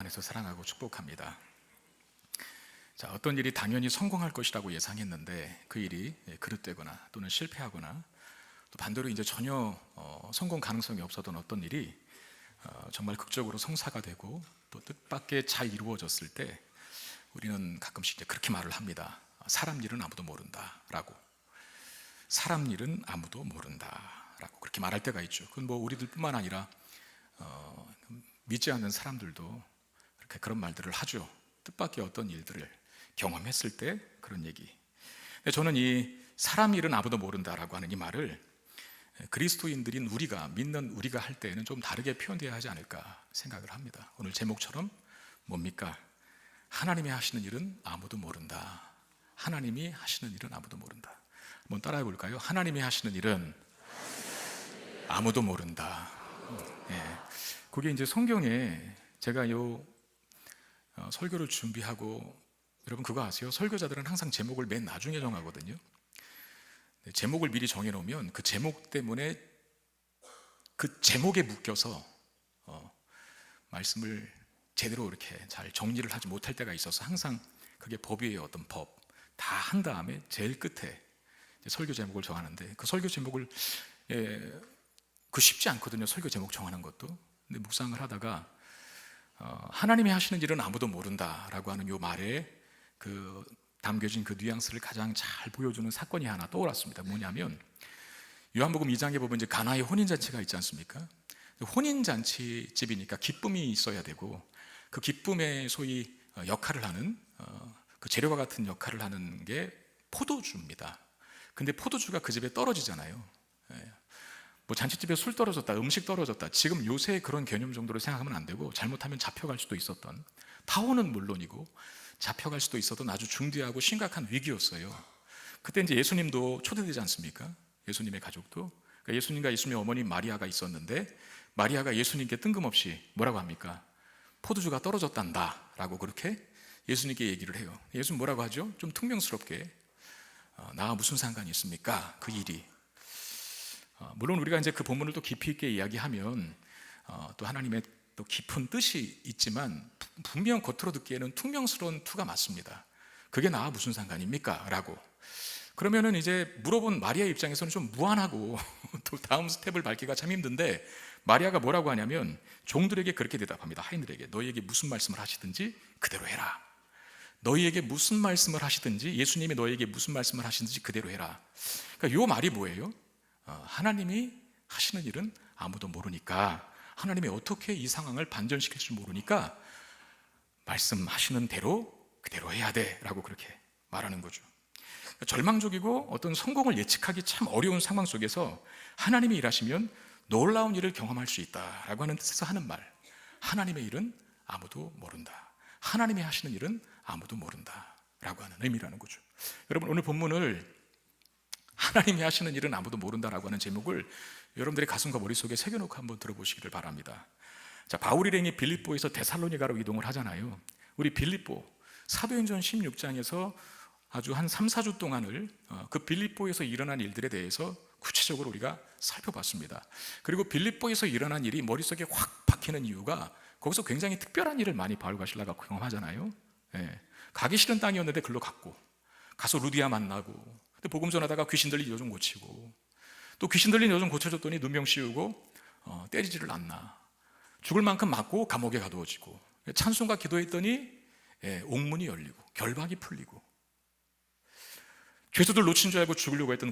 안에서 사랑하고 축복합니다. 자, 어떤 일이 당연히 성공할 것이라고 예상했는데 그 일이 그릇되거나 또는 실패하거나 또 반대로 이제 전혀 성공 가능성이 없었던 어떤 일이 정말 극적으로 성사가 되고 또 뜻밖의 잘 이루어졌을 때 우리는 가끔씩 이제 그렇게 말을 합니다. 사람 일은 아무도 모른다라고. 사람 일은 아무도 모른다라고 그렇게 말할 때가 있죠. 그건 뭐 우리들뿐만 아니라 믿지 않는 사람들도 그렇게 그런 말들을 하죠. 뜻밖의 어떤 일들을 경험했을 때 그런 얘기. 저는 이 사람 일은 아무도 모른다라고 하는 이 말을 그리스도인들인 우리가, 믿는 우리가 할 때에는 좀 다르게 표현되어야 하지 않을까 생각을 합니다. 오늘 제목처럼 뭡니까? 하나님이 하시는 일은 아무도 모른다. 하나님이 하시는 일은 아무도 모른다. 한번 따라해 볼까요? 하나님이 하시는 일은 아무도 모른다. 그게 이제 성경에 제가 설교를 준비하고, 여러분 그거 아세요? 설교자들은 항상 제목을 맨 나중에 정하거든요. 제목을 미리 정해놓으면 그 제목 때문에 그 제목에 묶여서 말씀을 제대로 이렇게 잘 정리를 하지 못할 때가 있어서 항상 그게 법이에요. 어떤 법 다 한 다음에 제일 끝에 설교 제목을 정하는데, 그 설교 제목을 그 쉽지 않거든요. 설교 제목 정하는 것도. 근데 묵상을 하다가 하나님이 하시는 일은 아무도 모른다라고 하는 요 말에 그 담겨진 그 뉘앙스를 가장 잘 보여주는 사건이 하나 떠올랐습니다. 뭐냐면 요한복음 2장에 보면 이제 가나의 혼인잔치가 있지 않습니까? 혼인잔치 집이니까 기쁨이 있어야 되고, 그 기쁨의 소위 역할을 하는 그 재료와 같은 역할을 하는 게 포도주입니다. 근데 포도주가 그 집에 떨어지잖아요. 뭐 잔치집에 술 떨어졌다, 음식 떨어졌다, 지금 요새 그런 개념 정도로 생각하면 안 되고, 잘못하면 잡혀갈 수도 있었던, 타오는 물론이고 잡혀갈 수도 있었던 아주 중대하고 심각한 위기였어요. 그때 이제 예수님도 초대되지 않습니까? 예수님의 가족도. 그러니까 예수님과 예수님의 어머니 마리아가 있었는데, 마리아가 예수님께 뜬금없이 뭐라고 합니까? 포도주가 떨어졌단다 라고 그렇게 예수님께 얘기를 해요. 예수님 뭐라고 하죠? 좀 퉁명스럽게, 나와 무슨 상관이 있습니까? 그 일이. 물론 우리가 이제 그 본문을 또 깊이 있게 이야기하면 또 하나님의 또 깊은 뜻이 있지만, 분명 겉으로 듣기에는 퉁명스러운 투가 맞습니다. 그게 나와 무슨 상관입니까? 라고. 그러면은 이제 물어본 마리아 입장에서는 좀 무안하고 또 다음 스텝을 밟기가 참 힘든데, 마리아가 뭐라고 하냐면 종들에게 그렇게 대답합니다. 하인들에게 너희에게 무슨 말씀을 하시든지 그대로 해라. 너희에게 무슨 말씀을 하시든지, 예수님이 너희에게 무슨 말씀을 하시든지 그대로 해라. 그러니까 요 말이 뭐예요? 하나님이 하시는 일은 아무도 모르니까, 하나님이 어떻게 이 상황을 반전시킬 줄 모르니까 말씀하시는 대로 그대로 해야 돼 라고 그렇게 말하는 거죠. 절망적이고 어떤 성공을 예측하기 참 어려운 상황 속에서 하나님이 일하시면 놀라운 일을 경험할 수 있다라고 하는 뜻에서 하는 말, 하나님의 일은 아무도 모른다, 하나님이 하시는 일은 아무도 모른다 라고 하는 의미라는 거죠. 여러분, 오늘 본문을 하나님이 하시는 일은 아무도 모른다라고 하는 제목을 여러분들의 가슴과 머릿속에 새겨놓고 한번 들어보시기를 바랍니다. 자, 바울 일행이 빌립보에서 데살로니가로 이동을 하잖아요. 우리 빌립보 사도행전 16장에서 아주 한 3, 4주 동안을 그 빌립보에서 일어난 일들에 대해서 구체적으로 우리가 살펴봤습니다. 그리고 빌립보에서 일어난 일이 머릿속에 확 박히는 이유가, 거기서 굉장히 특별한 일을 많이 바울과 실라가 경험하잖아요. 가기 싫은 땅이었는데 글로 갔고, 가서 루디아 만나고, 근데 복음 전하다가 귀신 들린 여종 고치고, 또 귀신 들린 여종 고쳐줬더니 눈병 씌우고 때리지를 않나, 죽을 만큼 맞고 감옥에 가두어지고, 찬송과 기도했더니 옥문이 열리고 결박이 풀리고, 죄수들 놓친 줄 알고 죽으려고 했던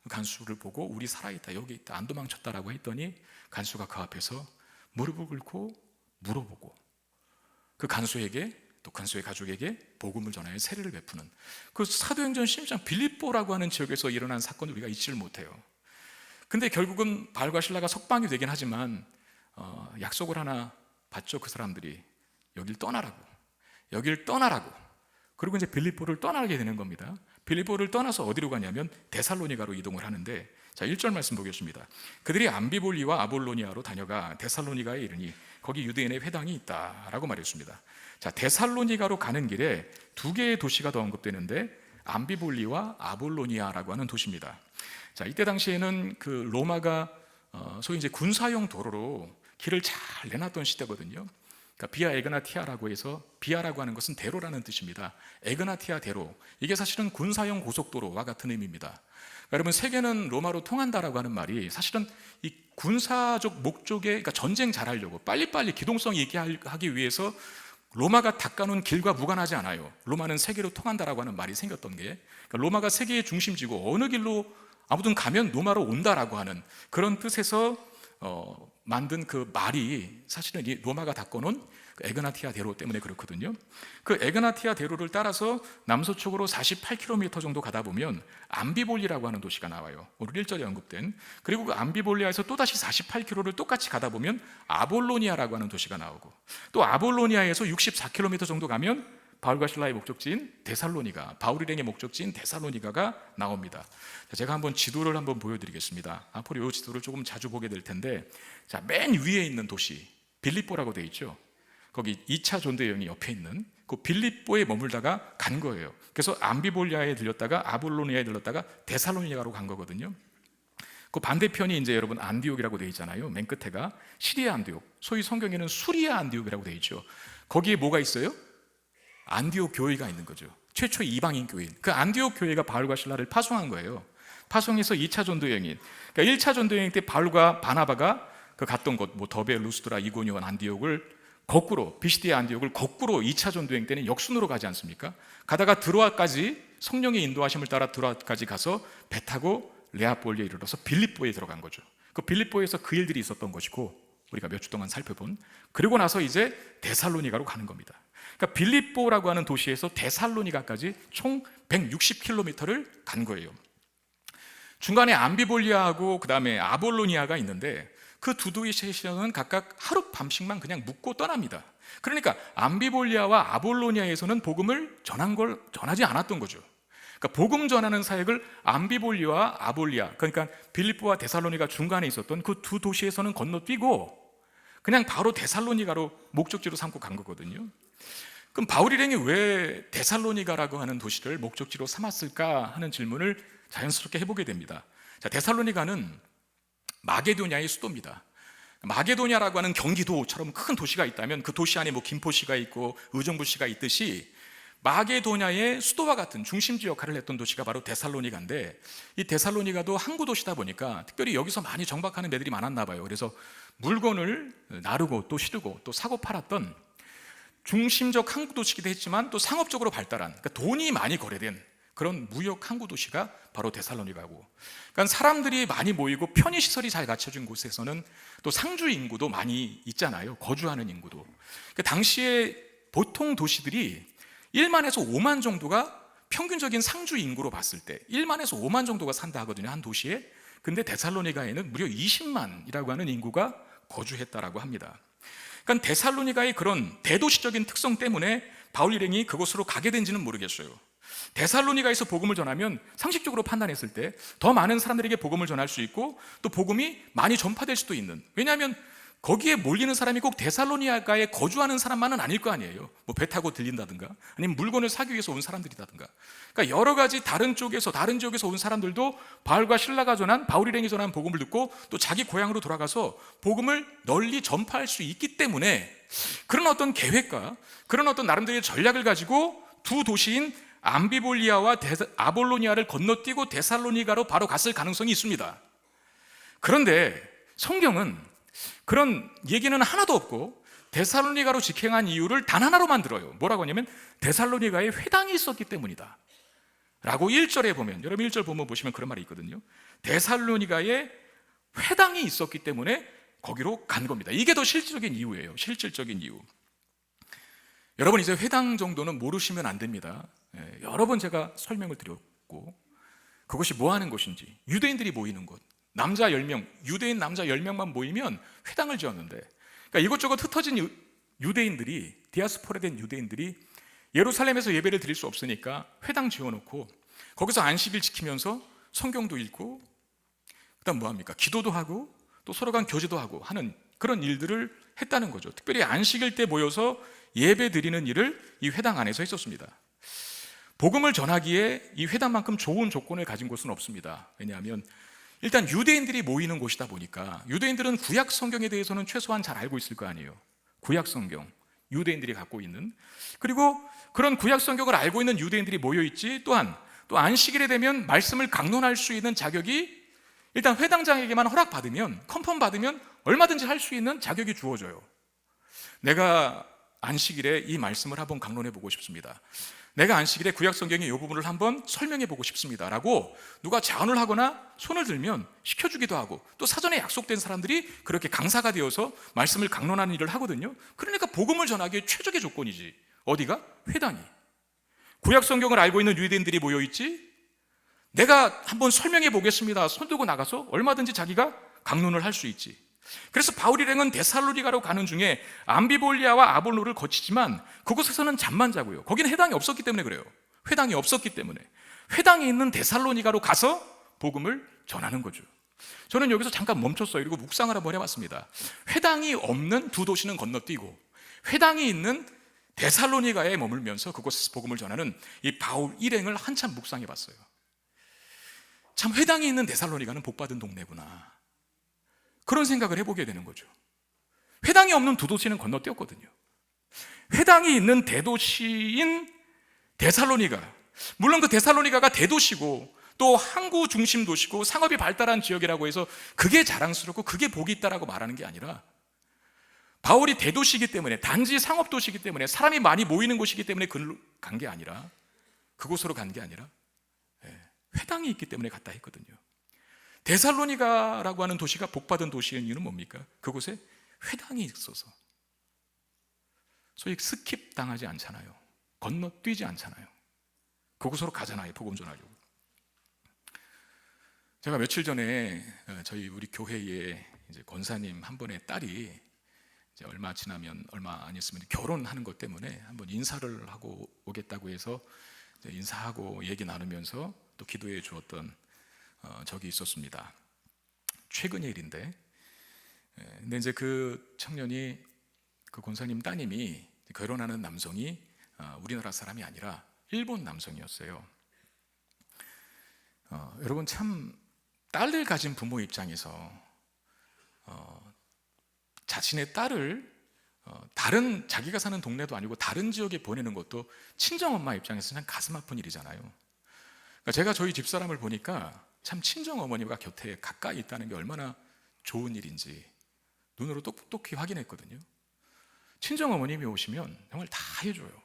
간수를 보고 우리 살아있다, 여기 있다, 안 도망쳤다라고 했더니 간수가 그 앞에서 무릎을 꿇고 물어보고, 그 간수에게 또 간수의 가족에게 복음을 전하여 세례를 베푸는 그 사도행전 16장 빌립보라고 하는 지역에서 일어난 사건을 우리가 잊지를 못해요. 근데 결국은 바울과 실라가 석방이 되긴 하지만 약속을 하나 받죠. 그 사람들이 여길 떠나라고. 그리고 이제 빌립보를 떠나게 되는 겁니다. 빌립보를 떠나서 어디로 가냐면 데살로니가로 이동을 하는데, 자, 1절 말씀 보겠습니다. 그들이 암비볼리와 아볼로니아로 다녀가 데살로니가에 이르니 거기 유대인의 회당이 있다라고 말했습니다. 자, 데살로니가로 가는 길에 두 개의 도시가 더 언급되는데, 암비볼리와 아볼로니아라고 하는 도시입니다. 자, 이때 당시에는 그 로마가 소위 이제 군사용 도로로 길을 잘 내놨던 시대거든요. 그러니까 비아 에그나티아라고 해서, 비아라고 하는 것은 대로라는 뜻입니다. 에그나티아 대로, 이게 사실은 군사용 고속도로와 같은 의미입니다. 그러니까 여러분, 세계는 로마로 통한다라고 하는 말이 사실은 이 군사적 목적에, 그러니까 전쟁 잘하려고 빨리빨리 기동성 있게 하기 위해서 로마가 닦아놓은 길과 무관하지 않아요. 로마는 세계로 통한다라고 하는 말이 생겼던 게, 그러니까 로마가 세계의 중심지고 어느 길로 아무튼 가면 로마로 온다라고 하는 그런 뜻에서 만든 그 말이 사실은 이 로마가 닦아놓은 에그나티아 대로 때문에 그렇거든요. 그 에그나티아 대로를 따라서 남서쪽으로 48km 정도 가다 보면 암비볼리라고 하는 도시가 나와요. 오늘 1절에 언급된. 그리고 그 암비볼리아에서 또다시 48km를 똑같이 가다 보면 아볼로니아라고 하는 도시가 나오고, 또 아볼로니아에서 64km 정도 가면 바울과 실라의 목적지인 데살로니가, 바울 일행의 목적지인 데살로니가가 나옵니다. 제가 한번 지도를 한번 보여드리겠습니다. 앞으로 이 지도를 조금 자주 보게 될 텐데, 자, 맨 위에 있는 도시 빌립보라고 되어 있죠. 거기 2차 전도 여행이 옆에 있는 그 빌립보에 머물다가 간 거예요. 그래서 암비볼리아에 들렸다가 아볼로니아에 들렀다가 데살로니가로 간 거거든요. 그 반대편이 이제 여러분 안디옥이라고 되어 있잖아요. 맨 끝에가 시리아 안디옥, 소위 성경에는 수리아 안디옥이라고 되어 있죠. 거기에 뭐가 있어요? 안디옥 교회가 있는 거죠. 최초 이방인 교회인 그 안디옥 교회가 바울과 실라를 파송한 거예요. 파송해서 2차 전도 여행인, 그러니까 1차 전도 여행 때 바울과 바나바가 그 갔던 곳, 뭐 더베, 루스드라, 이고니온, 안디옥을 거꾸로, 비시디아 안디옥을 거꾸로 2차 전도 여행 때는 역순으로 가지 않습니까? 가다가 드로아까지, 성령의 인도하심을 따라 드로아까지 가서 배 타고 레아폴리에 이르러서 빌립보에 들어간 거죠. 그 빌립보에서 그 일들이 있었던 것이고, 우리가 몇 주 동안 살펴본, 그리고 나서 이제 데살로니가로 가는 겁니다. 그러니까 빌립보라고 하는 도시에서 데살로니가까지 총 160km를 간 거예요. 중간에 암비볼리아하고 그 다음에 아볼로니아가 있는데, 그 두 도시에서는 각각 하루 밤씩만 그냥 묵고 떠납니다. 그러니까 암비볼리아와 아볼로니아에서는 복음을 전하지 않았던 거죠. 그러니까 복음 전하는 사역을 암비볼리아와 아볼리아, 그러니까 빌립보와 데살로니가 중간에 있었던 그 두 도시에서는 건너뛰고 그냥 바로 데살로니가로 목적지로 삼고 간 거거든요. 그럼 바울 일행이 왜 데살로니가라고 하는 도시를 목적지로 삼았을까 하는 질문을 자연스럽게 해보게 됩니다. 자, 데살로니가는 마게도냐의 수도입니다. 마게도냐라고 하는 경기도처럼 큰 도시가 있다면 그 도시 안에 뭐 김포시가 있고 의정부시가 있듯이 마게도냐의 수도와 같은 중심지 역할을 했던 도시가 바로 데살로니가인데, 이 데살로니가도 항구 도시다 보니까 특별히 여기서 많이 정박하는 애들이 많았나 봐요. 그래서 물건을 나르고 또 실고 또 사고 팔았던 중심적 항구 도시기도 했지만 또 상업적으로 발달한, 그러니까 돈이 많이 거래된 그런 무역 항구 도시가 바로 데살로니가고, 그러니까 사람들이 많이 모이고 편의 시설이 잘 갖춰진 곳에서는 또 상주 인구도 많이 있잖아요. 거주하는 인구도. 그러니까 당시에 보통 도시들이 1만에서 5만 정도가 평균적인 상주 인구로 봤을 때 1만에서 5만 정도가 산다 하거든요, 한 도시에. 근데 데살로니가에는 무려 20만이라고 하는 인구가 거주했다라고 합니다. 그러니까 데살로니가의 그런 대도시적인 특성 때문에 바울 일행이 그곳으로 가게 된지는 모르겠어요. 데살로니가에서 복음을 전하면 상식적으로 판단했을 때 더 많은 사람들에게 복음을 전할 수 있고 또 복음이 많이 전파될 수도 있는, 왜냐하면 거기에 몰리는 사람이 꼭 데살로니가에 거주하는 사람만은 아닐 거 아니에요. 뭐 배 타고 들린다든가 아니면 물건을 사기 위해서 온 사람들이라든가, 그러니까 여러 가지 다른 지역에서 온 사람들도 바울과 실라가 전한, 바울 일행이 전한 복음을 듣고 또 자기 고향으로 돌아가서 복음을 널리 전파할 수 있기 때문에 그런 어떤 계획과 그런 어떤 나름대로의 전략을 가지고 두 도시인 암비볼리아와 아볼로니아를 건너뛰고 데살로니가로 바로 갔을 가능성이 있습니다. 그런데 성경은 그런 얘기는 하나도 없고 데살로니가로 직행한 이유를 단 하나로만 들어요. 뭐라고 하냐면 데살로니가에 회당이 있었기 때문이다 라고 1절에 보면, 여러분 1절 보시면 그런 말이 있거든요. 데살로니가에 회당이 있었기 때문에 거기로 간 겁니다. 이게 더 실질적인 이유예요. 실질적인 이유. 여러분 이제 회당 정도는 모르시면 안 됩니다. 여러 번 제가 설명을 드렸고, 그것이 뭐 하는 곳인지, 유대인들이 모이는 곳, 남자 10명, 유대인 남자 10명만 모이면 회당을 지었는데, 그러니까 이것저것 흩어진 유대인들이, 디아스포라된 유대인들이 예루살렘에서 예배를 드릴 수 없으니까 회당 지어놓고 거기서 안식일 지키면서 성경도 읽고 그다음 뭐합니까? 기도도 하고 또 서로 간 교제도 하고 하는 그런 일들을 했다는 거죠. 특별히 안식일 때 모여서 예배 드리는 일을 이 회당 안에서 했었습니다. 복음을 전하기에 이 회당만큼 좋은 조건을 가진 곳은 없습니다. 왜냐하면 일단 유대인들이 모이는 곳이다 보니까 유대인들은 구약 성경에 대해서는 최소한 잘 알고 있을 거 아니에요. 구약 성경, 유대인들이 갖고 있는, 그리고 그런 구약 성경을 알고 있는 유대인들이 모여있지, 또한 또 안식일에 되면 말씀을 강론할 수 있는 자격이 일단 회당장에게만 허락받으면, 컨펌 받으면 얼마든지 할 수 있는 자격이 주어져요. 내가 안식일에 이 말씀을 한번 강론해 보고 싶습니다, 내가 안식일에 구약 성경의 이 부분을 한번 설명해 보고 싶습니다 라고 누가 제안을 하거나 손을 들면 시켜주기도 하고, 또 사전에 약속된 사람들이 그렇게 강사가 되어서 말씀을 강론하는 일을 하거든요. 그러니까 복음을 전하기에 최적의 조건이지. 어디가? 회당이. 구약 성경을 알고 있는 유대인들이 모여있지, 내가 한번 설명해 보겠습니다 손 들고 나가서 얼마든지 자기가 강론을 할 수 있지. 그래서 바울 일행은 데살로니가로 가는 중에 암비볼리아와 아볼로를 거치지만 그곳에서는 잠만 자고요. 거기는 회당이 없었기 때문에 그래요. 회당이 없었기 때문에 회당이 있는 데살로니가로 가서 복음을 전하는 거죠. 저는 여기서 잠깐 멈췄어요. 그리고 묵상을 한번 해봤습니다. 회당이 없는 두 도시는 건너뛰고 회당이 있는 데살로니가에 머물면서 그곳에서 복음을 전하는 이 바울 일행을 한참 묵상해봤어요. 참 회당이 있는 데살로니가는 복받은 동네구나, 그런 생각을 해보게 되는 거죠. 회당이 없는 두 도시는 건너뛰었거든요. 회당이 있는 대도시인 데살로니가, 물론 그 데살로니가가 대도시고 또 항구 중심 도시고 상업이 발달한 지역이라고 해서 그게 자랑스럽고 그게 복이 있다라고 말하는 게 아니라, 바울이 대도시이기 때문에, 단지 상업도시이기 때문에, 사람이 많이 모이는 곳이기 때문에 간 게 아니라, 그곳으로 간 게 아니라 회당이 있기 때문에 갔다 했거든요. 데살로니가라고 하는 도시가 복받은 도시인 이유는 뭡니까? 그곳에 회당이 있어서. 소위 스킵 당하지 않잖아요. 건너뛰지 않잖아요. 그곳으로 가잖아요, 복음 전하려고. 제가 며칠 전에 저희 우리 교회에 이제 권사님 한 분의 딸이 이제 얼마 안 있으면 결혼하는 것 때문에 한번 인사를 하고 오겠다고 해서 인사하고 얘기 나누면서 또 기도해 주었던 적이 있었습니다. 최근의 일인데, 근데 이제 그 청년이, 그 권사님 따님이 결혼하는 남성이 우리나라 사람이 아니라 일본 남성이었어요. 여러분, 참 딸을 가진 부모 입장에서 자신의 딸을 다른, 자기가 사는 동네도 아니고 다른 지역에 보내는 것도 친정엄마 입장에서는 가슴 아픈 일이잖아요. 그러니까 제가 저희 집사람을 보니까 참 친정어머니가 곁에 가까이 있다는 게 얼마나 좋은 일인지 눈으로 똑똑히 확인했거든요. 친정어머님이 오시면 정말 다 해줘요.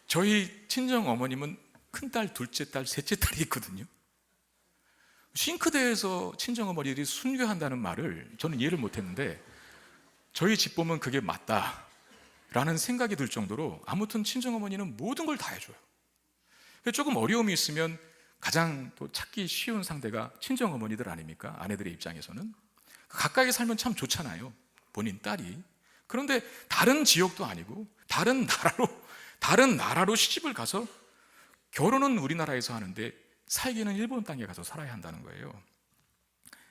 저희 친정어머님은 큰딸, 둘째딸, 셋째딸이 있거든요. 싱크대에서 친정어머니들이 순교한다는 말을 저는 이해를 못했는데, 저희 집 보면 그게 맞다라는 생각이 들 정도로 아무튼 친정어머니는 모든 걸 다 해줘요. 조금 어려움이 있으면 가장 또 찾기 쉬운 상대가 친정어머니들 아닙니까? 아내들의 입장에서는 가까이 살면 참 좋잖아요, 본인 딸이. 그런데 다른 지역도 아니고 다른 나라로 시집을 가서 결혼은 우리나라에서 하는데 살기는 일본 땅에 가서 살아야 한다는 거예요.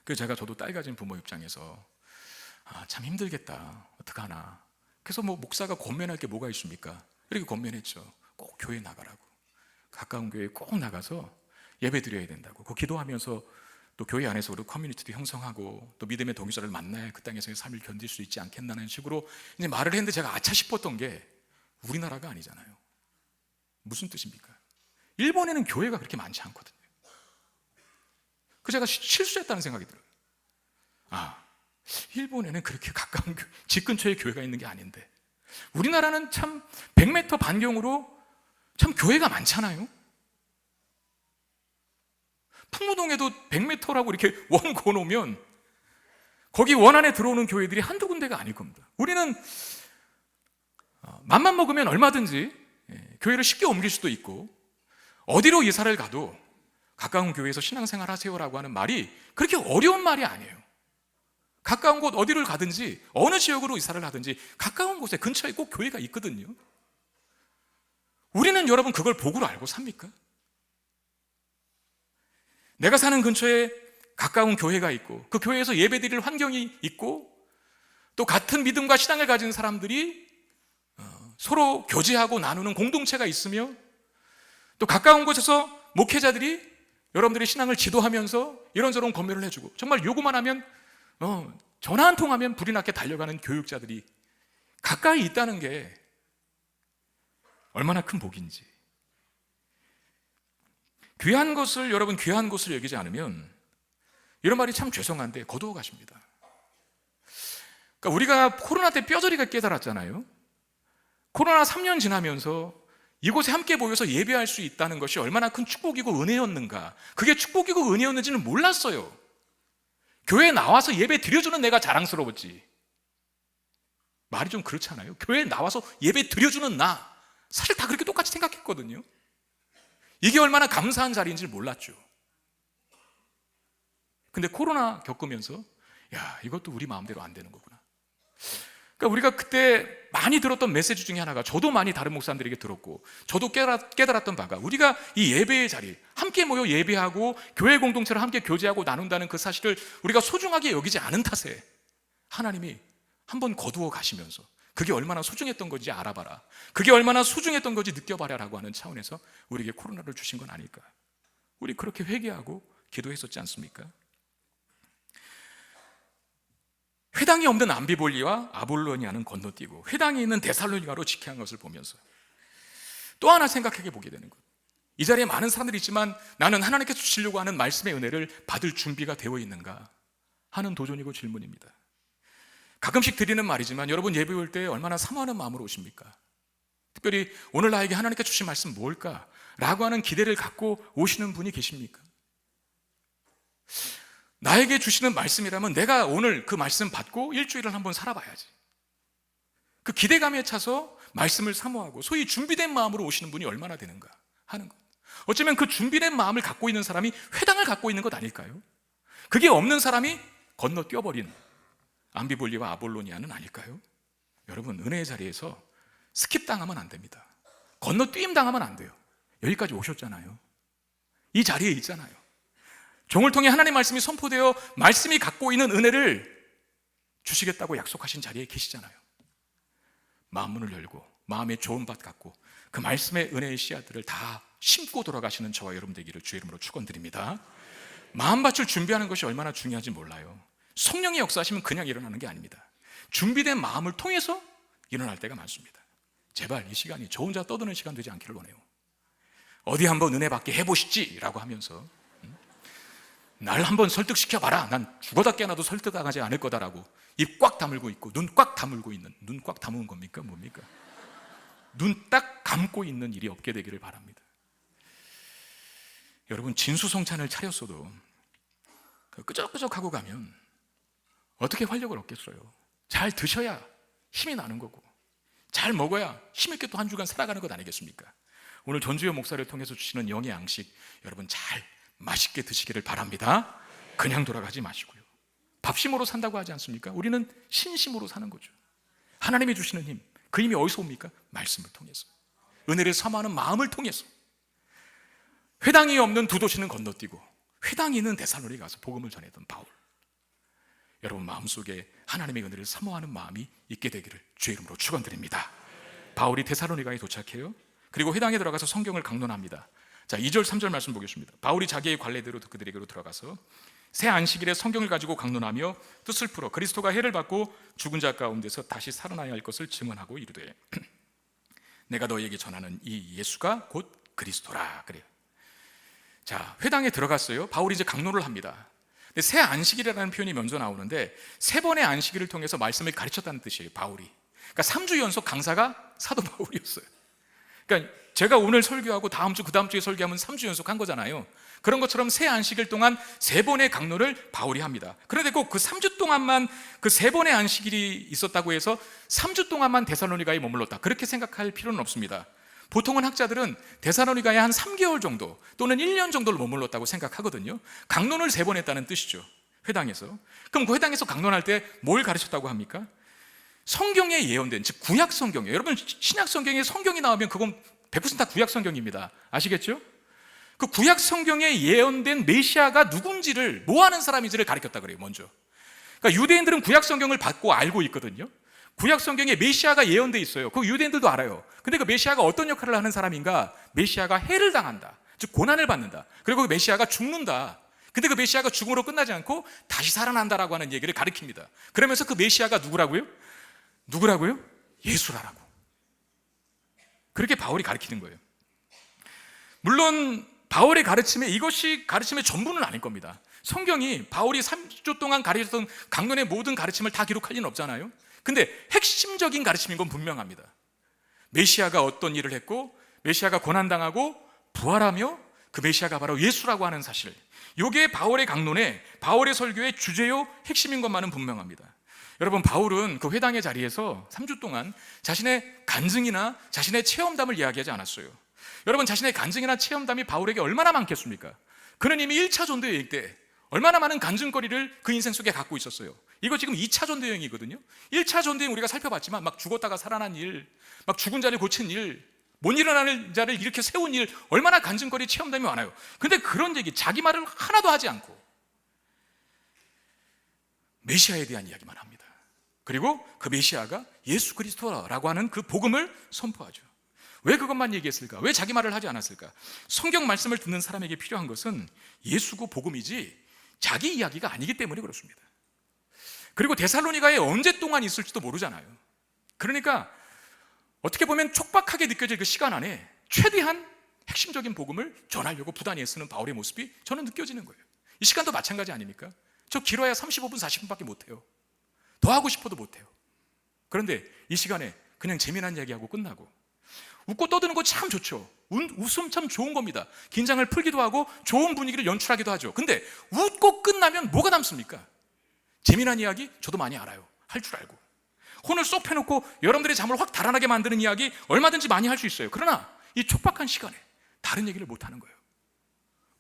그래서 제가 저도 딸 가진 부모 입장에서 참 힘들겠다, 어떡하나. 그래서 목사가 권면할 게 뭐가 있습니까? 이렇게 권면했죠. 꼭 교회 나가라고, 가까운 교회에 꼭 나가서 예배 드려야 된다고, 그 기도하면서 또 교회 안에서 우리 커뮤니티도 형성하고 또 믿음의 동역자를 만나야 그 땅에서의 삶을 견딜 수 있지 않겠나는 식으로 이제 말을 했는데, 제가 아차 싶었던 게 우리나라가 아니잖아요. 무슨 뜻입니까? 일본에는 교회가 그렇게 많지 않거든요. 그 제가 실수했다는 생각이 들어요. 일본에는 그렇게 가까운 집 근처에 교회가 있는 게 아닌데, 우리나라는 참 100m 반경으로 참 교회가 많잖아요. 풍무동에도 100m라고 이렇게 원 그어놓으면 거기 원 안에 들어오는 교회들이 한두 군데가 아닐 겁니다. 우리는 맘만 먹으면 얼마든지 교회를 쉽게 옮길 수도 있고, 어디로 이사를 가도 가까운 교회에서 신앙생활 하세요라고 하는 말이 그렇게 어려운 말이 아니에요. 가까운 곳 어디를 가든지, 어느 지역으로 이사를 하든지 가까운 곳에 근처에 꼭 교회가 있거든요. 우리는 여러분 그걸 복으로 알고 삽니까? 내가 사는 근처에 가까운 교회가 있고 그 교회에서 예배드릴 환경이 있고 또 같은 믿음과 신앙을 가진 사람들이 서로 교제하고 나누는 공동체가 있으며, 또 가까운 곳에서 목회자들이 여러분들의 신앙을 지도하면서 이런저런 권면을 해주고, 정말 요구만 하면 전화 한 통하면 불이 나게 달려가는 교육자들이 가까이 있다는 게 얼마나 큰 복인지. 귀한 것을 여러분 귀한 것을 여기지 않으면, 이런 말이 참 죄송한데 거두어 가십니다. 그러니까 우리가 코로나 때 뼈저리가 깨달았잖아요. 코로나 3년 지나면서 이곳에 함께 모여서 예배할 수 있다는 것이 얼마나 큰 축복이고 은혜였는가. 그게 축복이고 은혜였는지는 몰랐어요. 교회에 나와서 예배 드려주는 내가 자랑스러웠지. 말이 좀 그렇잖아요. 교회에 나와서 예배 드려주는 나, 사실 다 그렇게 똑같이 생각했거든요. 이게 얼마나 감사한 자리인지 몰랐죠. 근데 코로나 겪으면서 야, 이것도 우리 마음대로 안 되는 거구나. 그러니까 우리가 그때 많이 들었던 메시지 중에 하나가, 저도 많이 다른 목사님들에게 들었고 저도 깨달았던 바가, 우리가 이 예배의 자리, 함께 모여 예배하고 교회 공동체를 함께 교제하고 나눈다는 그 사실을 우리가 소중하게 여기지 않은 탓에 하나님이 한번 거두어 가시면서 그게 얼마나 소중했던 건지 알아봐라, 그게 얼마나 소중했던 건지 느껴봐라라고 하는 차원에서 우리에게 코로나를 주신 건 아닐까. 우리 그렇게 회개하고 기도했었지 않습니까? 회당이 없는 암비볼리와 아볼로니아는 건너뛰고 회당이 있는 데살로니가로 직행한 것을 보면서 또 하나 생각해 보게 되는 것. 이 자리에 많은 사람들이 있지만 나는 하나님께서 주시려고 하는 말씀의 은혜를 받을 준비가 되어 있는가 하는 도전이고 질문입니다. 가끔씩 드리는 말이지만 여러분 예배 올 때 얼마나 사모하는 마음으로 오십니까? 특별히 오늘 나에게 하나님께 주신 말씀 뭘까? 라고 하는 기대를 갖고 오시는 분이 계십니까? 나에게 주시는 말씀이라면 내가 오늘 그 말씀 받고 일주일을 한번 살아봐야지. 그 기대감에 차서 말씀을 사모하고 소위 준비된 마음으로 오시는 분이 얼마나 되는가 하는 것. 어쩌면 그 준비된 마음을 갖고 있는 사람이 회당을 갖고 있는 것 아닐까요? 그게 없는 사람이 건너뛰어버린 암비볼리와 아볼로니아는 아닐까요? 여러분, 은혜의 자리에서 스킵 당하면 안 됩니다. 건너뛰임 당하면 안 돼요. 여기까지 오셨잖아요. 이 자리에 있잖아요. 종을 통해 하나님의 말씀이 선포되어 말씀이 갖고 있는 은혜를 주시겠다고 약속하신 자리에 계시잖아요. 마음문을 열고 마음의 좋은 밭 갖고 그 말씀의 은혜의 씨앗들을 다 심고 돌아가시는 저와 여러분 되기를 주의 이름으로 축원드립니다. 마음밭을 준비하는 것이 얼마나 중요한지 몰라요. 성령의 역사하시면 그냥 일어나는 게 아닙니다. 준비된 마음을 통해서 일어날 때가 많습니다. 제발 이 시간이 저 혼자 떠드는 시간 되지 않기를 원해요. 어디 한번 은혜 받게 해보시지 라고 하면서 날 한번 설득시켜봐라, 난 죽어다 깨어나도 설득당하지 않을 거다라고 입 꽉 다물고 있고 눈 꽉 다물고 있는, 눈 꽉 다무는 겁니까? 뭡니까? 눈 딱 감고 있는 일이 없게 되기를 바랍니다. 여러분, 진수성찬을 차렸어도 끄적끄적하고 가면 어떻게 활력을 얻겠어요? 잘 드셔야 힘이 나는 거고 잘 먹어야 힘있게 또 한 주간 살아가는 것 아니겠습니까? 오늘 전주현 목사를 통해서 주시는 영의 양식 여러분 잘 맛있게 드시기를 바랍니다. 그냥 돌아가지 마시고요. 밥심으로 산다고 하지 않습니까? 우리는 신심으로 사는 거죠. 하나님이 주시는 힘, 그 힘이 어디서 옵니까? 말씀을 통해서, 은혜를 사모하는 마음을 통해서. 회당이 없는 두 도시는 건너뛰고 회당이 있는 데살로니가에 가서 복음을 전했던 바울. 여러분 마음속에 하나님의 은혜를 사모하는 마음이 있게 되기를 주의 이름으로 축원드립니다. 바울이 데살로니가에 도착해요. 그리고 회당에 들어가서 성경을 강론합니다. 자, 2절 3절 말씀 보겠습니다. 바울이 자기의 관례대로 그들에게로 들어가서 새 안식일에 성경을 가지고 강론하며 뜻을 풀어 그리스도가 해를 받고 죽은 자 가운데서 다시 살아나야 할 것을 증언하고 이르되 내가 너희에게 전하는 이 예수가 곧 그리스도라. 그래요. 자, 회당에 들어갔어요. 바울이 이제 강론을 합니다. 근데 새 안식일이라는 표현이 먼저 나오는데 세 번의 안식일을 통해서 말씀을 가르쳤다는 뜻이에요, 바울이. 그러니까 3주 연속 강사가 사도 바울이었어요. 그러니까 제가 오늘 설교하고 다음 주, 그 다음 주에 설교하면 3주 연속 한 거잖아요. 그런 것처럼 새 안식일 동안 세 번의 강론을 바울이 합니다. 그런데 꼭 그 3주 동안만, 그 세 번의 안식일이 있었다고 해서 3주 동안만 데살로니가에 머물렀다, 그렇게 생각할 필요는 없습니다. 보통은 학자들은 데살로니가에 한 3개월 정도 또는 1년 정도를 머물렀다고 생각하거든요. 강론을 3번 했다는 뜻이죠, 회당에서. 그럼 그 회당에서 강론할 때 뭘 가르쳤다고 합니까? 성경에 예언된, 즉 구약 성경이에요. 여러분 신약 성경에 성경이 나오면 그건 100% 다 구약 성경입니다. 아시겠죠? 그 구약 성경에 예언된 메시아가 누군지를, 뭐 하는 사람인지를 가르쳤다 그래요, 먼저. 그러니까 유대인들은 구약 성경을 받고 알고 있거든요. 구약 성경에 메시아가 예언돼 있어요. 그 유대인들도 알아요. 근데 그 메시아가 어떤 역할을 하는 사람인가? 메시아가 해를 당한다, 즉 고난을 받는다. 그리고 그 메시아가 죽는다. 근데 그 메시아가 죽음으로 끝나지 않고 다시 살아난다라고 하는 얘기를 가리킵니다. 그러면서 그 메시아가 누구라고요? 예수라라고. 그렇게 바울이 가르치는 거예요. 물론 바울의 가르침에 이것이 가르침의 전부는 아닐 겁니다. 성경이 바울이 3주 동안 가르쳤던 강론의 모든 가르침을 다 기록할 리는 없잖아요. 근데 핵심적인 가르침인 건 분명합니다. 메시아가 어떤 일을 했고 메시아가 고난당하고 부활하며 그 메시아가 바로 예수라고 하는 사실, 이게 바울의 강론에, 바울의 설교의 주제요 핵심인 것만은 분명합니다. 여러분, 바울은 그 회당의 자리에서 3주 동안 자신의 간증이나 자신의 체험담을 이야기하지 않았어요. 여러분, 자신의 간증이나 체험담이 바울에게 얼마나 많겠습니까? 그는 이미 1차 전도 여행 때 얼마나 많은 간증거리를 그 인생 속에 갖고 있었어요. 이거 지금 2차 전도 여행이거든요. 1차 전도 여행 우리가 살펴봤지만 막 죽었다가 살아난 일, 막 죽은 자를 고친 일, 못 일어나는 자를 이렇게 세운 일, 얼마나 간증거리 체험담이 많아요. 근데 그런 얘기, 자기 말을 하나도 하지 않고 메시아에 대한 이야기만 합니다. 그리고 그 메시아가 예수 그리스도라고 하는 그 복음을 선포하죠. 왜 그것만 얘기했을까? 왜 자기 말을 하지 않았을까? 성경 말씀을 듣는 사람에게 필요한 것은 예수고 복음이지 자기 이야기가 아니기 때문에 그렇습니다. 그리고 데살로니가에 언제 동안 있을지도 모르잖아요. 그러니까 어떻게 보면 촉박하게 느껴질 그 시간 안에 최대한 핵심적인 복음을 전하려고 부단히 애쓰는 바울의 모습이 저는 느껴지는 거예요. 이 시간도 마찬가지 아닙니까? 저 길어야 35분, 40분밖에 못해요. 더 하고 싶어도 못해요. 그런데 이 시간에 그냥 재미난 이야기하고 끝나고, 웃고 떠드는 거 참 좋죠. 웃음 참 좋은 겁니다. 긴장을 풀기도 하고 좋은 분위기를 연출하기도 하죠. 근데 웃고 끝나면 뭐가 남습니까? 재미난 이야기 저도 많이 알아요. 할 줄 알고 혼을 쏙 펴놓고 여러분들의 잠을 확 달아나게 만드는 이야기 얼마든지 많이 할 수 있어요. 그러나 이 촉박한 시간에 다른 얘기를 못 하는 거예요.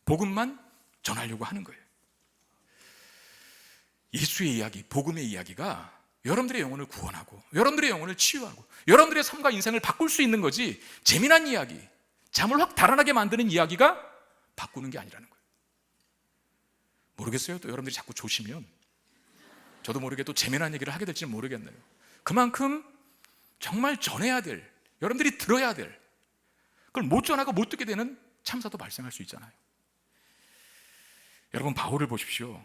복음만 전하려고 하는 거예요. 예수의 이야기, 복음의 이야기가 여러분들의 영혼을 구원하고 여러분들의 영혼을 치유하고 여러분들의 삶과 인생을 바꿀 수 있는 거지, 재미난 이야기, 잠을 확 달아나게 만드는 이야기가 바꾸는 게 아니라는 거예요. 모르겠어요. 또 여러분들이 자꾸 조시면 저도 모르게 또 재미난 얘기를 하게 될지는 모르겠네요. 그만큼 정말 전해야 될, 여러분들이 들어야 될, 그걸 못 전하고 못 듣게 되는 참사도 발생할 수 있잖아요. 여러분, 바울을 보십시오.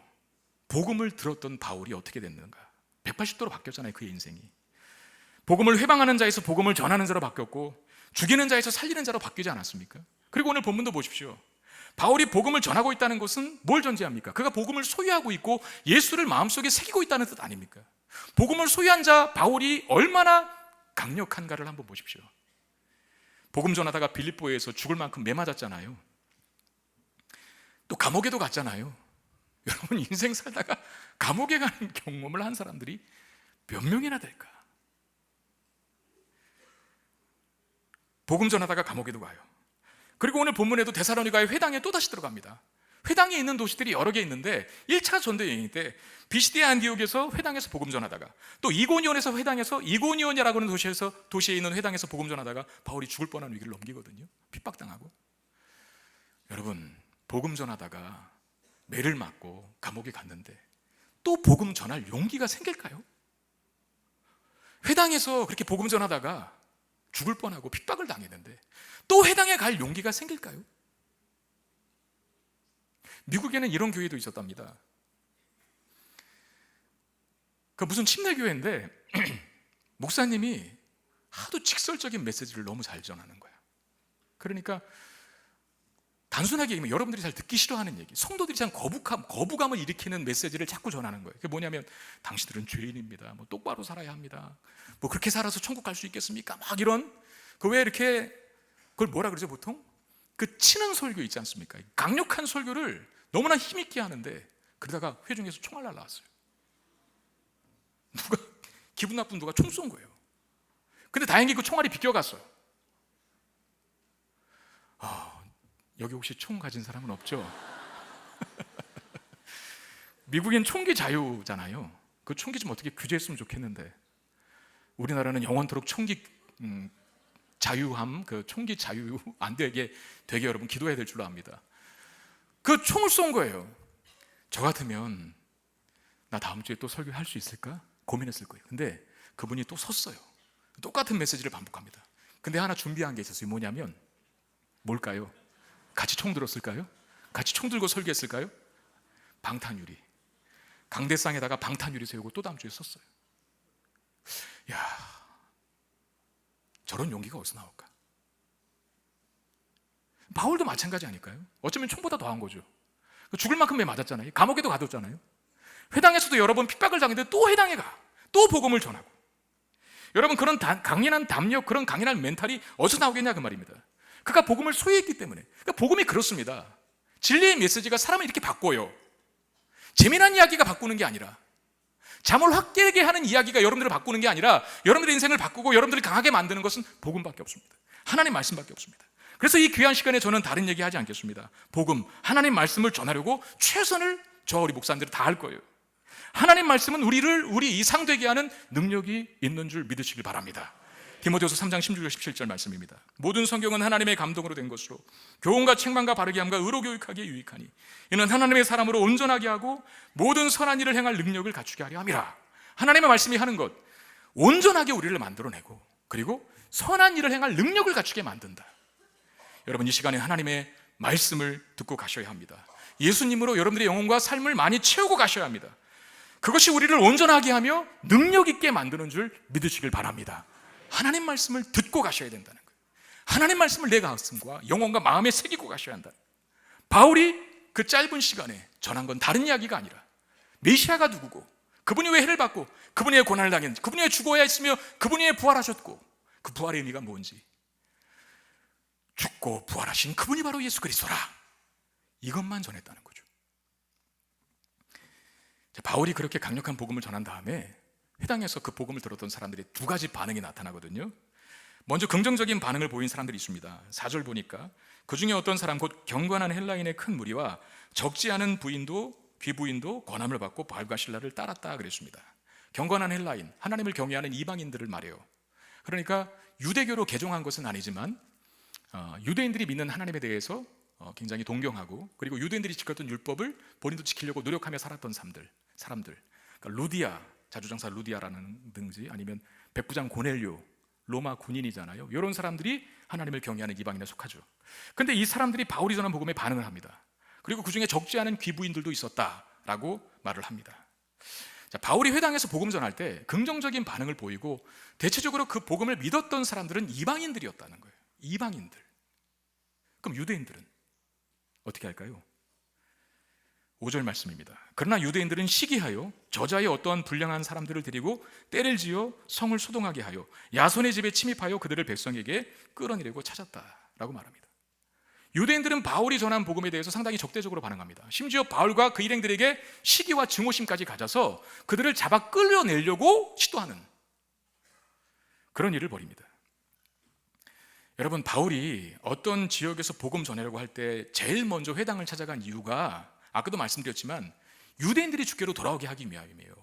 복음을 들었던 바울이 어떻게 됐는가? 180도로 바뀌었잖아요. 그의 인생이. 복음을 회방하는 자에서 복음을 전하는 자로 바뀌었고, 죽이는 자에서 살리는 자로 바뀌지 않았습니까? 그리고 오늘 본문도 보십시오. 바울이 복음을 전하고 있다는 것은 뭘 전제합니까? 그가 복음을 소유하고 있고 예수를 마음속에 새기고 있다는 뜻 아닙니까? 복음을 소유한 자 바울이 얼마나 강력한가를 한번 보십시오. 복음 전하다가 빌립보에서 죽을 만큼 매맞았잖아요. 또 감옥에도 갔잖아요. 여러분, 인생 살다가 감옥에 가는 경험을 한 사람들이 몇 명이나 될까? 복음 전하다가 감옥에도 가요. 그리고 오늘 본문에도 데살로니가의 회당에 또다시 들어갑니다. 회당에 있는 도시들이 여러 개 있는데 1차 전도 여행 때 비시디아 안디옥에서 회당에서 복음 전하다가, 또 이고니온에서 회당에서, 이고니온이라고 하는 도시에 있는 회당에서 복음 전하다가 바울이 죽을 뻔한 위기를 넘기거든요. 핍박당하고. 여러분, 복음 전하다가 매를 맞고 감옥에 갔는데 또 복음 전할 용기가 생길까요? 회당에서 그렇게 복음 전하다가 죽을 뻔하고 핍박을 당했는데 또 회당에 갈 용기가 생길까요? 미국에는 이런 교회도 있었답니다. 그 무슨 침례교회인데 목사님이 하도 직설적인 메시지를 너무 잘 전하는 거야. 그러니까 단순하게 얘기하면 여러분들이 잘 듣기 싫어하는 얘기, 성도들이 참 거부감을 일으키는 메시지를 자꾸 전하는 거예요. 그게 뭐냐면, 당신들은 죄인입니다. 뭐 똑바로 살아야 합니다. 뭐 그렇게 살아서 천국 갈 수 있겠습니까? 막 이런, 그 왜 이렇게, 그걸 뭐라 그러죠 보통? 그 치는 설교 있지 않습니까? 강력한 설교를 너무나 힘있게 하는데 그러다가 회중에서 총알 날라왔어요. 누가, 기분 나쁜 누가 총 쏜 거예요. 근데 다행히 그 총알이 비껴갔어요. 여기 혹시 총 가진 사람은 없죠? 미국엔 총기 자유잖아요. 그 총기 좀 어떻게 규제했으면 좋겠는데, 우리나라는 영원토록 총기 자유함, 그 총기 자유 안 되게 여러분 기도해야 될 줄로 압니다. 그 총을 쏜 거예요. 저 같으면 나 다음 주에 또 설교할 수 있을까? 고민했을 거예요. 근데 그분이 또 섰어요. 똑같은 메시지를 반복합니다. 근데 하나 준비한 게 있었어요. 뭐냐면, 뭘까요? 같이 총 들었을까요? 같이 총 들고 설교했을까요? 방탄유리, 강대상에다가 방탄유리 세우고 또 다음 주에 썼어요. 야, 저런 용기가 어디서 나올까? 바울도 마찬가지 아닐까요? 어쩌면 총보다 더한 거죠. 죽을 만큼 왜 맞았잖아요. 감옥에도 가뒀잖아요. 회당에서도 여러 번 핍박을 당했는데 또 회당에 가, 또 복음을 전하고. 여러분, 그런 강인한 담력, 그런 강인한 멘탈이 어디서 나오겠냐 그 말입니다. 그가 복음을 소유했기 때문에. 그러니까 복음이 그렇습니다. 진리의 메시지가 사람을 이렇게 바꿔요. 재미난 이야기가 바꾸는 게 아니라, 잠을 확 깨게 하는 이야기가 여러분들을 바꾸는 게 아니라, 여러분들의 인생을 바꾸고 여러분들을 강하게 만드는 것은 복음밖에 없습니다. 하나님 말씀밖에 없습니다. 그래서 이 귀한 시간에 저는 다른 얘기 하지 않겠습니다. 복음, 하나님 말씀을 전하려고 최선을 저와 우리 목사님들이 다 할 거예요. 하나님 말씀은 우리 이상되게 하는 능력이 있는 줄 믿으시길 바랍니다. 디모데후서 3장 16절 17절 말씀입니다. 모든 성경은 하나님의 감동으로 된 것으로 교훈과 책망과 바르게 함과 의로 교육하기에 유익하니 이는 하나님의 사람으로 온전하게 하고 모든 선한 일을 행할 능력을 갖추게 하려 함이라. 하나님의 말씀이 하는 것, 온전하게 우리를 만들어내고 그리고 선한 일을 행할 능력을 갖추게 만든다. 여러분, 이 시간에 하나님의 말씀을 듣고 가셔야 합니다. 예수님으로 여러분들의 영혼과 삶을 많이 채우고 가셔야 합니다. 그것이 우리를 온전하게 하며 능력 있게 만드는 줄 믿으시길 바랍니다. 하나님 말씀을 듣고 가셔야 된다는 거예요. 하나님 말씀을 내 가슴과 영혼과 마음에 새기고 가셔야 한다. 바울이 그 짧은 시간에 전한 건 다른 이야기가 아니라 메시아가 누구고, 그분이 왜 해를 받고, 그분이 왜 고난을 당했는지, 그분이 왜 죽어야 했으며 그분이 왜 부활하셨고, 그 부활의 의미가 뭔지, 죽고 부활하신 그분이 바로 예수 그리스도라, 이것만 전했다는 거죠. 바울이 그렇게 강력한 복음을 전한 다음에 회당에서 그 복음을 들었던 사람들이 두 가지 반응이 나타나거든요. 먼저 긍정적인 반응을 보인 사람들이 있습니다. 4절 보니까 그 중에 어떤 사람, 곧 경건한 헬라인의 큰 무리와 적지 않은 귀부인도 권함을 받고 바울과 실라를 따랐다 그랬습니다. 경건한 헬라인, 하나님을 경외하는 이방인들을 말해요. 그러니까 유대교로 개종한 것은 아니지만 유대인들이 믿는 하나님에 대해서 굉장히 동경하고, 그리고 유대인들이 지켰던 율법을 본인도 지키려고 노력하며 살았던 사람들, 그러니까 루디아, 자주장사 루디아라는 든지 아니면 백부장 고넬료, 로마 군인이잖아요. 이런 사람들이 하나님을 경외하는 이방인에 속하죠. 그런데 이 사람들이 바울이 전한 복음에 반응을 합니다. 그리고 그 중에 적지 않은 귀부인들도 있었다라고 말을 합니다. 자, 바울이 회당에서 복음 전할 때 긍정적인 반응을 보이고, 대체적으로 그 복음을 믿었던 사람들은 이방인들이었다는 거예요. 이방인들. 그럼 유대인들은 어떻게 할까요? 5절 말씀입니다. 그러나 유대인들은 시기하여 저자의 어떠한 불량한 사람들을 데리고 때를 지어 성을 소동하게 하여 야손의 집에 침입하여 그들을 백성에게 끌어내려고 찾았다라고 말합니다. 유대인들은 바울이 전한 복음에 대해서 상당히 적대적으로 반응합니다. 심지어 바울과 그 일행들에게 시기와 증오심까지 가져서 그들을 잡아 끌어내려고 시도하는 그런 일을 벌입니다. 여러분, 바울이 어떤 지역에서 복음 전하려고 할 때 제일 먼저 회당을 찾아간 이유가, 아까도 말씀드렸지만 유대인들이 주께로 돌아오게 하기 위함이에요.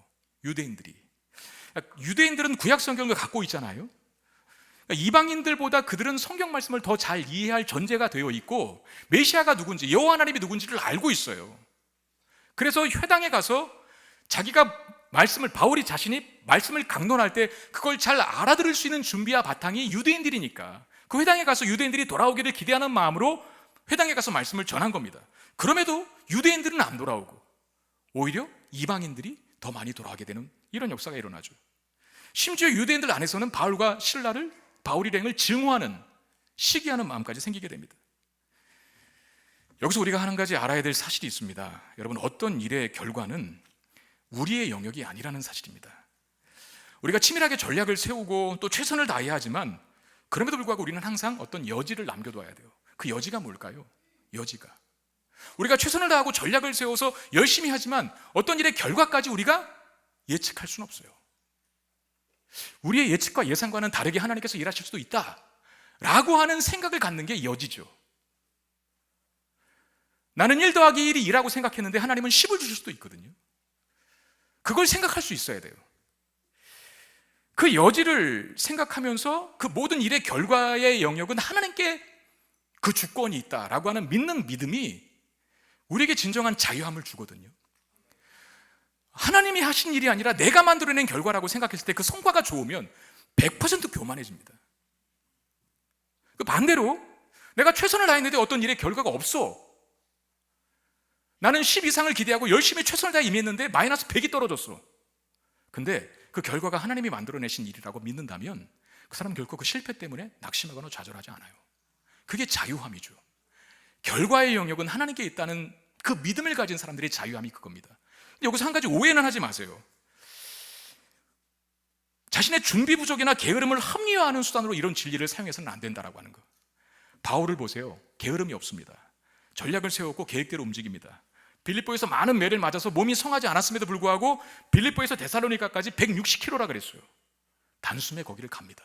유대인들은 구약 성경을 갖고 있잖아요. 이방인들보다 그들은 성경 말씀을 더 잘 이해할 전제가 되어 있고, 메시아가 누군지, 여호와 하나님이 누군지를 알고 있어요. 그래서 회당에 가서 바울이 자신이 말씀을 강론할 때 그걸 잘 알아들을 수 있는 준비와 바탕이 유대인들이니까 그 회당에 가서 유대인들이 돌아오기를 기대하는 마음으로 회당에 가서 말씀을 전한 겁니다. 그럼에도 유대인들은 안 돌아오고 오히려 이방인들이 더 많이 돌아오게 되는 이런 역사가 일어나죠. 심지어 유대인들 안에서는 바울과 실라를, 바울 일행을 증오하는, 시기하는 마음까지 생기게 됩니다. 여기서 우리가 한 가지 알아야 될 사실이 있습니다. 여러분, 어떤 일의 결과는 우리의 영역이 아니라는 사실입니다. 우리가 치밀하게 전략을 세우고 또 최선을 다해야 하지만 그럼에도 불구하고 우리는 항상 어떤 여지를 남겨둬야 돼요. 그 여지가 뭘까요? 우리가 최선을 다하고 전략을 세워서 열심히 하지만 어떤 일의 결과까지 우리가 예측할 수는 없어요. 우리의 예측과 예상과는 다르게 하나님께서 일하실 수도 있다라고 하는 생각을 갖는 게 여지죠. 나는 1 더하기 1이 2라고 생각했는데 하나님은 10을 주실 수도 있거든요. 그걸 생각할 수 있어야 돼요. 그 여지를 생각하면서 그 모든 일의 결과의 영역은 하나님께 그 주권이 있다라고 하는 믿는 믿음이 우리에게 진정한 자유함을 주거든요. 하나님이 하신 일이 아니라 내가 만들어낸 결과라고 생각했을 때 그 성과가 좋으면 100% 교만해집니다. 반대로 내가 최선을 다했는데 어떤 일의 결과가 없어, 나는 10 이상을 기대하고 열심히 최선을 다해 임했는데 마이너스 100이 떨어졌어. 근데 그 결과가 하나님이 만들어내신 일이라고 믿는다면 그 사람은 결코 그 실패 때문에 낙심하거나 좌절하지 않아요. 그게 자유함이죠. 결과의 영역은 하나님께 있다는 그 믿음을 가진 사람들의 자유함이 그겁니다. 근데 여기서 한 가지 오해는 하지 마세요. 자신의 준비 부족이나 게으름을 합리화하는 수단으로 이런 진리를 사용해서는 안 된다라고 하는 거. 바울을 보세요. 게으름이 없습니다. 전략을 세웠고 계획대로 움직입니다. 빌립보에서 많은 매를 맞아서 몸이 성하지 않았음에도 불구하고 빌립보에서 데살로니가까지 160km라 그랬어요. 단숨에 거기를 갑니다.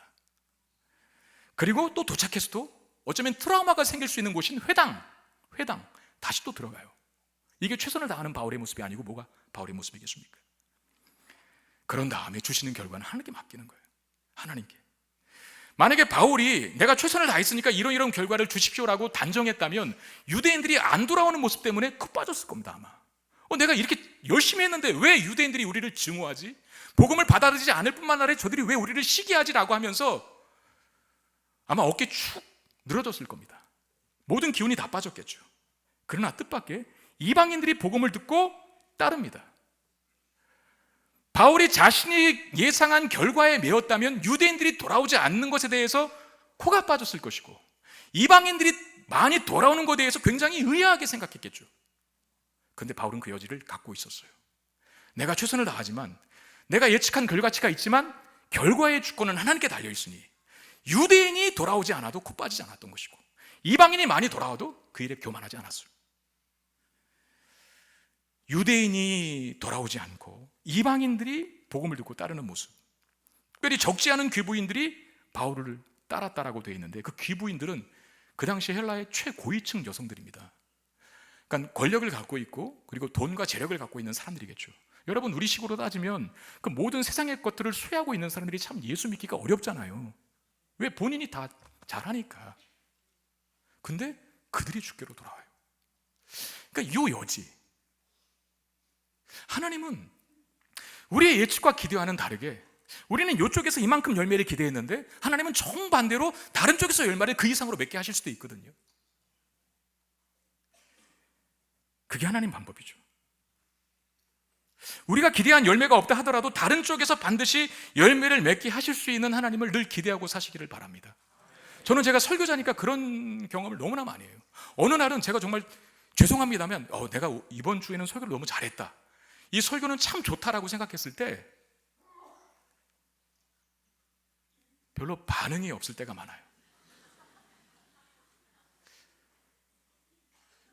그리고 또 도착해서도 어쩌면 트라우마가 생길 수 있는 곳인 회당 다시 또 들어가요. 이게 최선을 다하는 바울의 모습이 아니고 뭐가 바울의 모습이겠습니까? 그런 다음에 주시는 결과는 하나님께 맡기는 거예요. 하나님께. 만약에 바울이 내가 최선을 다했으니까 이런 결과를 주십시오라고 단정했다면 유대인들이 안 돌아오는 모습 때문에 크 빠졌을 겁니다. 아마 내가 이렇게 열심히 했는데 왜 유대인들이 우리를 증오하지? 복음을 받아들이지 않을 뿐만 아니라 저들이 왜 우리를 시기하지라고 하면서 아마 어깨 축 늘어졌을 겁니다. 모든 기운이 다 빠졌겠죠. 그러나 뜻밖의 이방인들이 복음을 듣고 따릅니다. 바울이 자신이 예상한 결과에 매였다면 유대인들이 돌아오지 않는 것에 대해서 코가 빠졌을 것이고 이방인들이 많이 돌아오는 것에 대해서 굉장히 의아하게 생각했겠죠. 그런데 바울은 그 여지를 갖고 있었어요. 내가 최선을 다하지만 내가 예측한 결과치가 있지만 결과의 주권은 하나님께 달려있으니 유대인이 돌아오지 않아도 코 빠지지 않았던 것이고 이방인이 많이 돌아와도 그 일에 교만하지 않았어요. 유대인이 돌아오지 않고 이방인들이 복음을 듣고 따르는 모습, 특별히 적지 않은 귀부인들이 바울을 따랐다라고 되어 있는데 그 귀부인들은 그 당시 헬라의 최고위층 여성들입니다. 그러니까 권력을 갖고 있고 그리고 돈과 재력을 갖고 있는 사람들이겠죠. 여러분 우리 식으로 따지면 그 모든 세상의 것들을 수혜하고 있는 사람들이 참 예수 믿기가 어렵잖아요. 왜? 본인이 다 잘하니까. 근데 그들이 주께로 돌아와요. 그러니까 이 여지, 하나님은 우리의 예측과 기대와는 다르게 우리는 이쪽에서 이만큼 열매를 기대했는데 하나님은 정반대로 다른 쪽에서 열매를 그 이상으로 맺게 하실 수도 있거든요. 그게 하나님 방법이죠. 우리가 기대한 열매가 없다 하더라도 다른 쪽에서 반드시 열매를 맺게 하실 수 있는 하나님을 늘 기대하고 사시기를 바랍니다. 저는 제가 설교자니까 그런 경험을 너무나 많이 해요. 어느 날은 제가 정말 죄송합니다면 내가 이번 주에는 설교를 너무 잘했다, 이 설교는 참 좋다라고 생각했을 때 별로 반응이 없을 때가 많아요.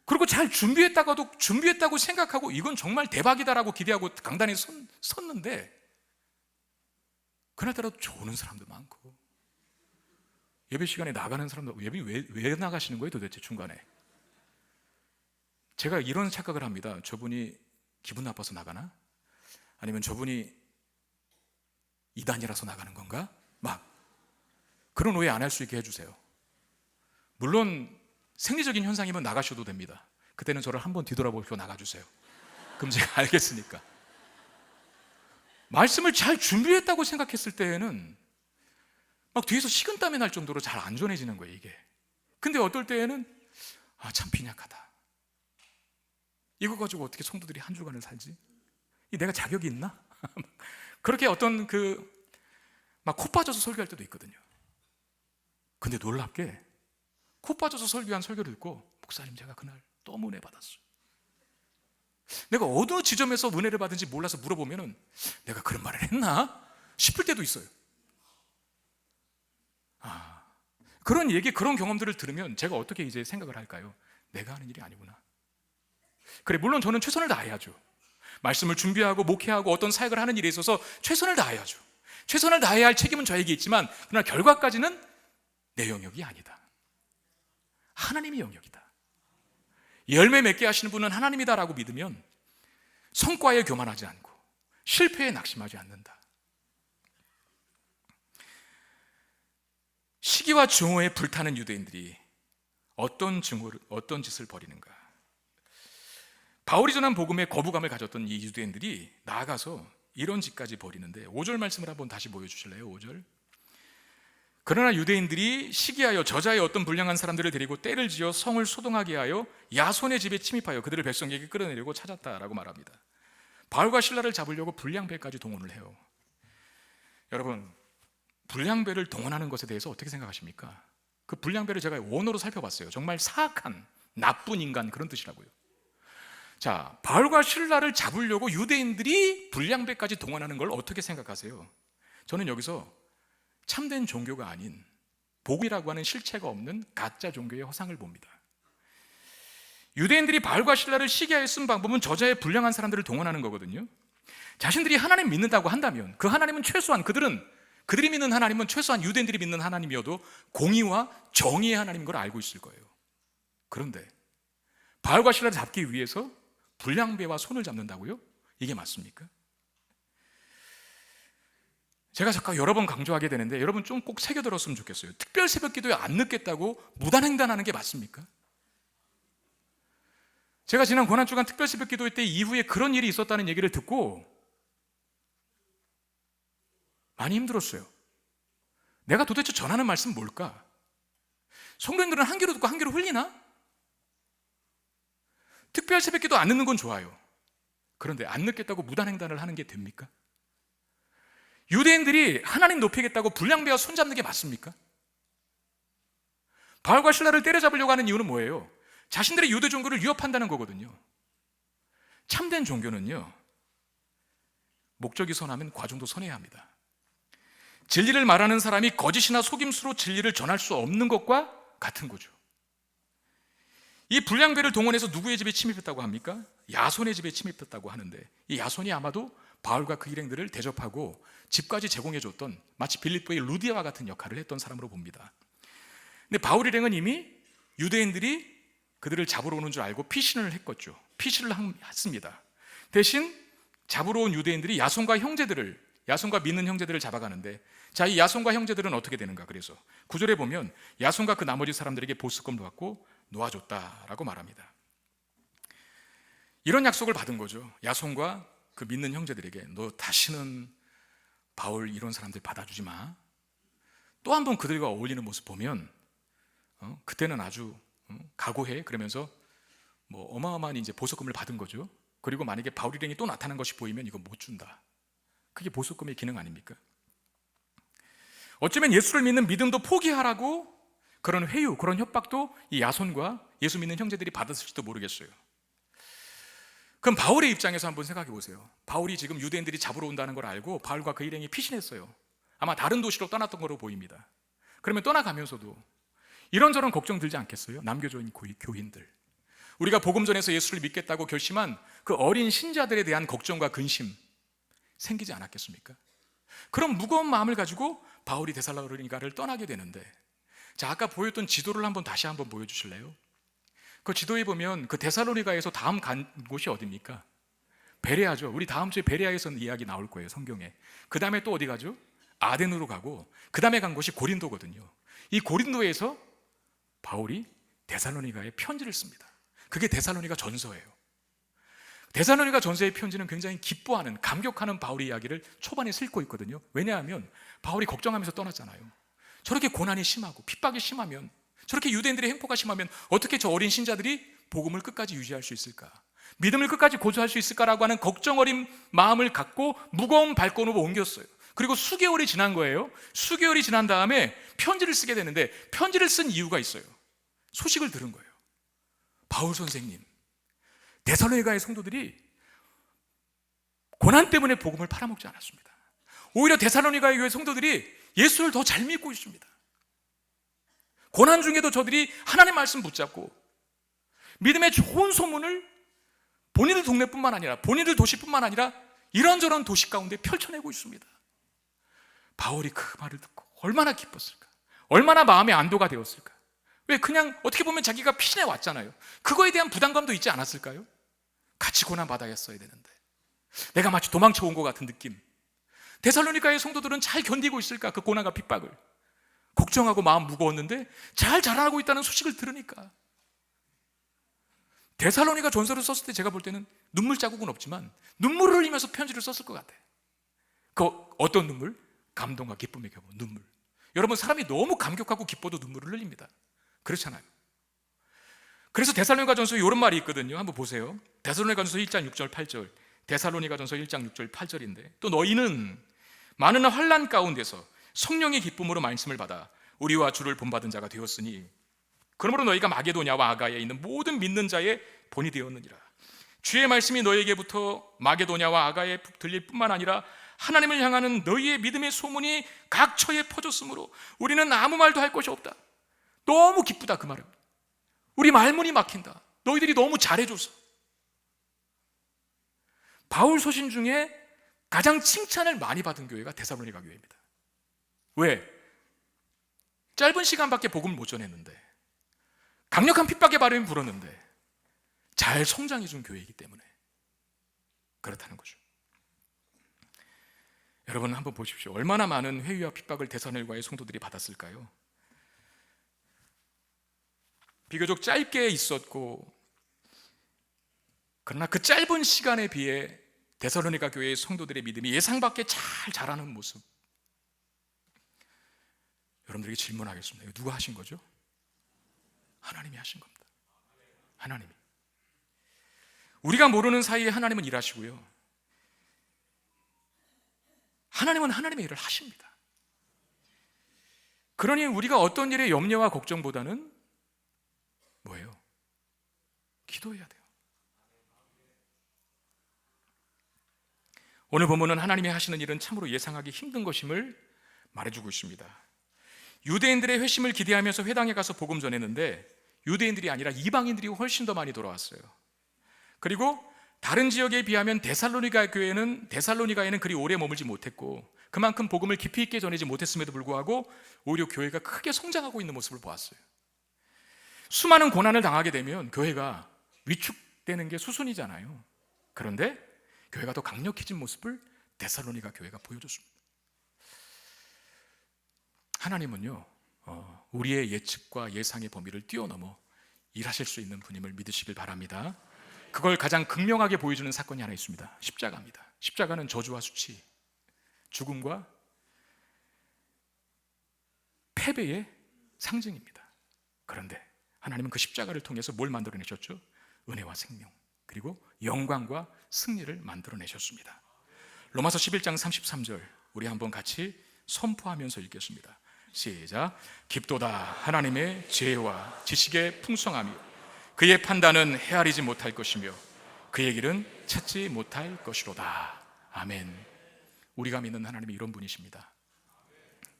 그리고 잘 준비했다고 생각하고 이건 정말 대박이다라고 기대하고 강단에 섰는데 그날따라 좋은 사람도 많고 예배 시간에 나가는 사람도 예배 왜 나가시는 거예요 도대체 중간에? 제가 이런 착각을 합니다. 저분이 기분 나빠서 나가나? 아니면 저분이 이단이라서 나가는 건가? 막 그런 오해 안 할 수 있게 해주세요. 물론 생리적인 현상이면 나가셔도 됩니다. 그때는 저를 한번 뒤돌아보시고 나가주세요. 그럼 제가 알겠으니까. 말씀을 잘 준비했다고 생각했을 때에는 막 뒤에서 식은땀이 날 정도로 잘 안전해지는 거예요 이게. 근데 어떨 때에는 참 빈약하다, 이거 가지고 어떻게 성도들이 한 주간을 살지? 내가 자격이 있나? 그렇게 어떤 막 코 빠져서 설교할 때도 있거든요. 근데 놀랍게 코 빠져서 설교한 설교를 듣고 목사님 제가 그날 너무 은혜 받았어요. 내가 어느 지점에서 은혜를 받은지 몰라서 물어보면은 내가 그런 말을 했나? 싶을 때도 있어요. 그런 얘기, 그런 경험들을 들으면 제가 어떻게 이제 생각을 할까요? 내가 하는 일이 아니구나. 그래, 물론 저는 최선을 다해야죠. 말씀을 준비하고 목회하고 어떤 사역을 하는 일에 있어서 최선을 다해야죠. 최선을 다해야 할 책임은 저에게 있지만 그러나 결과까지는 내 영역이 아니다. 하나님의 영역이다. 열매 맺게 하시는 분은 하나님이다라고 믿으면 성과에 교만하지 않고 실패에 낙심하지 않는다. 시기와 증오에 불타는 유대인들이 어떤 짓을 벌이는가? 바울이 전한 복음에 거부감을 가졌던 이 유대인들이 나아가서 이런 짓까지 벌이는데 5절 말씀을 한번 다시 보여주실래요? 5절. 그러나 유대인들이 시기하여 저자의 어떤 불량한 사람들을 데리고 떼를 지어 성을 소동하게 하여 야손의 집에 침입하여 그들을 백성에게 끌어내려고 찾았다라고 말합니다. 바울과 실라를 잡으려고 불량배까지 동원을 해요. 여러분, 불량배를 동원하는 것에 대해서 어떻게 생각하십니까? 그 불량배를 제가 원어로 살펴봤어요. 정말 사악한 나쁜 인간, 그런 뜻이라고요. 자, 바울과 실라를 잡으려고 유대인들이 불량배까지 동원하는 걸 어떻게 생각하세요? 저는 여기서 참된 종교가 아닌 복이라고 하는 실체가 없는 가짜 종교의 허상을 봅니다. 유대인들이 바울과 실라를 시기하여 쓴 방법은 저자의 불량한 사람들을 동원하는 거거든요. 자신들이 하나님 믿는다고 한다면 그 하나님은 최소한 그들이 믿는 하나님은 최소한 유대인들이 믿는 하나님이어도 공의와 정의의 하나님인 걸 알고 있을 거예요. 그런데 바울과 실라를 잡기 위해서 불량배와 손을 잡는다고요? 이게 맞습니까? 제가 잠깐 여러 번 강조하게 되는데 여러분 좀 꼭 새겨들었으면 좋겠어요. 특별 새벽 기도에 안 늦겠다고 무단횡단하는 게 맞습니까? 제가 지난 고난주간 특별 새벽 기도 때 이후에 그런 일이 있었다는 얘기를 듣고 많이 힘들었어요. 내가 도대체 전하는 말씀은 뭘까? 성도님들은 한 귀로 듣고 한 귀로 흘리나? 특별 새벽 기도 안 늦는 건 좋아요. 그런데 안 늦겠다고 무단횡단을 하는 게 됩니까? 유대인들이 하나님 높이겠다고 불량배와 손잡는 게 맞습니까? 바울과 실라를 때려잡으려고 하는 이유는 뭐예요? 자신들의 유대 종교를 위협한다는 거거든요. 참된 종교는요, 목적이 선하면 과정도 선해야 합니다. 진리를 말하는 사람이 거짓이나 속임수로 진리를 전할 수 없는 것과 같은 거죠. 이 불량배를 동원해서 누구의 집에 침입했다고 합니까? 야손의 집에 침입했다고 하는데, 이 야손이 아마도 바울과 그 일행들을 대접하고 집까지 제공해줬던, 마치 빌립보의 루디아와 같은 역할을 했던 사람으로 봅니다. 근데 바울 일행은 이미 유대인들이 그들을 잡으러 오는 줄 알고 피신을 했겠죠. 피신을 했습니다. 대신 잡으러 온 유대인들이 야손과 믿는 형제들을 잡아가는데, 자, 이 야손과 형제들은 어떻게 되는가? 그래서 9절에 보면 야손과 그 나머지 사람들에게 보스금을 받고 놓아줬다라고 말합니다. 이런 약속을 받은 거죠. 야손과 그 믿는 형제들에게, 너 다시는 바울 이런 사람들 받아주지 마. 또 한 번 그들과 어울리는 모습 보면 그때는 아주 각오해. 그러면서 뭐 어마어마한 이제 보석금을 받은 거죠. 그리고 만약에 바울 일행이 또 나타난 것이 보이면 이거 못 준다. 그게 보석금의 기능 아닙니까? 어쩌면 예수를 믿는 믿음도 포기하라고 그런 회유, 그런 협박도 이 야손과 예수 믿는 형제들이 받았을지도 모르겠어요. 그럼 바울의 입장에서 한번 생각해 보세요. 바울이 지금 유대인들이 잡으러 온다는 걸 알고 바울과 그 일행이 피신했어요. 아마 다른 도시로 떠났던 거로 보입니다. 그러면 떠나가면서도 이런저런 걱정 들지 않겠어요? 남겨져 있는 교인들, 우리가 복음 전에서 예수를 믿겠다고 결심한 그 어린 신자들에 대한 걱정과 근심 생기지 않았겠습니까? 그런 무거운 마음을 가지고 바울이 데살로니가를 떠나게 되는데, 자, 아까 보였던 지도를 다시 한번 보여주실래요? 그 지도에 보면 그 데살로니가에서 다음 간 곳이 어디입니까? 베레아죠. 우리 다음 주에 베레아에서 이야기 나올 거예요, 성경에. 그 다음에 또 어디 가죠? 아덴으로 가고, 그 다음에 간 곳이 고린도거든요. 이 고린도에서 바울이 데살로니가에 편지를 씁니다. 그게 데살로니가 전서예요. 데살로니가 전서의 편지는 굉장히 기뻐하는, 감격하는 바울의 이야기를 초반에 싣고 있거든요. 왜냐하면 바울이 걱정하면서 떠났잖아요. 저렇게 고난이 심하고 핍박이 심하면, 저렇게 유대인들의 행포가 심하면 어떻게 저 어린 신자들이 복음을 끝까지 유지할 수 있을까? 믿음을 끝까지 고수할 수 있을까라고 하는 걱정 어린 마음을 갖고 무거운 발걸음으로 옮겼어요. 그리고 수개월이 지난 거예요. 수개월이 지난 다음에 편지를 쓰게 되는데, 편지를 쓴 이유가 있어요. 소식을 들은 거예요. 바울 선생님, 데살로니가의 성도들이 고난 때문에 복음을 팔아먹지 않았습니다. 오히려 데살로니가의 교회 성도들이 예수를 더 잘 믿고 있습니다. 고난 중에도 저들이 하나님의 말씀 붙잡고 믿음의 좋은 소문을 본인들 동네뿐만 아니라, 본인들 도시뿐만 아니라 이런저런 도시 가운데 펼쳐내고 있습니다. 바울이 그 말을 듣고 얼마나 기뻤을까? 얼마나 마음의 안도가 되었을까? 왜? 그냥 어떻게 보면 자기가 피신해 왔잖아요. 그거에 대한 부담감도 있지 않았을까요? 같이 고난 받아야했어야 되는데, 내가 마치 도망쳐 온 것 같은 느낌. 데살로니가의 성도들은 잘 견디고 있을까? 그 고난과 핍박을 걱정하고 마음 무거웠는데 잘 자라나고 있다는 소식을 들으니까. 데살로니가 전서를 썼을 때 제가 볼 때는 눈물 자국은 없지만 눈물을 흘리면서 편지를 썼을 것 같아요. 그 어떤 눈물? 감동과 기쁨의 눈물. 여러분, 사람이 너무 감격하고 기뻐도 눈물을 흘립니다. 그렇잖아요. 그래서 데살로니가전서에 이런 말이 있거든요. 한번 보세요. 데살로니가전서 1장 6절 8절, 데살로니가전서 1장 6절 8절인데, 또 너희는 많은 환난 가운데서 성령의 기쁨으로 말씀을 받아 우리와 주를 본받은 자가 되었으니 그러므로 너희가 마게도냐와 아가야에 있는 모든 믿는 자의 본이 되었느니라. 주의 말씀이 너희에게부터 마게도냐와 아가야에 들릴 뿐만 아니라 하나님을 향하는 너희의 믿음의 소문이 각처에 퍼졌으므로 우리는 아무 말도 할 것이 없다. 너무 기쁘다, 그 말은. 우리 말문이 막힌다. 너희들이 너무 잘해줘서. 바울 서신 중에 가장 칭찬을 많이 받은 교회가 데살로니가 교회입니다. 왜? 짧은 시간밖에 복음을 못 전했는데, 강력한 핍박의 바람이 불었는데 잘 성장해 준 교회이기 때문에 그렇다는 거죠. 여러분, 한번 보십시오. 얼마나 많은 회유와 핍박을 데살로니가의 성도들이 받았을까요? 비교적 짧게 있었고, 그러나 그 짧은 시간에 비해 데살로니가 교회의 성도들의 믿음이 예상 밖에 잘 자라는 모습. 여러분들에게 질문하겠습니다. 이거 누가 하신 거죠? 하나님이 하신 겁니다. 하나님이. 우리가 모르는 사이에 하나님은 일하시고요, 하나님은 하나님의 일을 하십니다. 그러니 우리가 어떤 일에 염려와 걱정보다는 뭐예요? 기도해야 돼요. 오늘 본문은 하나님이 하시는 일은 참으로 예상하기 힘든 것임을 말해주고 있습니다. 유대인들의 회심을 기대하면서 회당에 가서 복음 전했는데 유대인들이 아니라 이방인들이 훨씬 더 많이 돌아왔어요. 그리고 다른 지역에 비하면 데살로니가에는 그리 오래 머물지 못했고, 그만큼 복음을 깊이 있게 전하지 못했음에도 불구하고 오히려 교회가 크게 성장하고 있는 모습을 보았어요. 수많은 고난을 당하게 되면 교회가 위축되는 게 수순이잖아요. 그런데 교회가 더 강력해진 모습을 데살로니가 교회가 보여줬습니다. 하나님은요, 우리의 예측과 예상의 범위를 뛰어넘어 일하실 수 있는 분임을 믿으시길 바랍니다. 그걸 가장 극명하게 보여주는 사건이 하나 있습니다. 십자가입니다. 십자가는 저주와 수치, 죽음과 패배의 상징입니다. 그런데 하나님은 그 십자가를 통해서 뭘 만들어내셨죠? 은혜와 생명, 그리고 영광과 승리를 만들어내셨습니다. 로마서 11장 33절 우리 한번 같이 선포하면서 읽겠습니다. 시작. 깊도다 하나님의 지혜와 지식의 풍성함이요 그의 판단은 헤아리지 못할 것이며 그의 길은 찾지 못할 것이로다. 아멘. 우리가 믿는 하나님이 이런 분이십니다.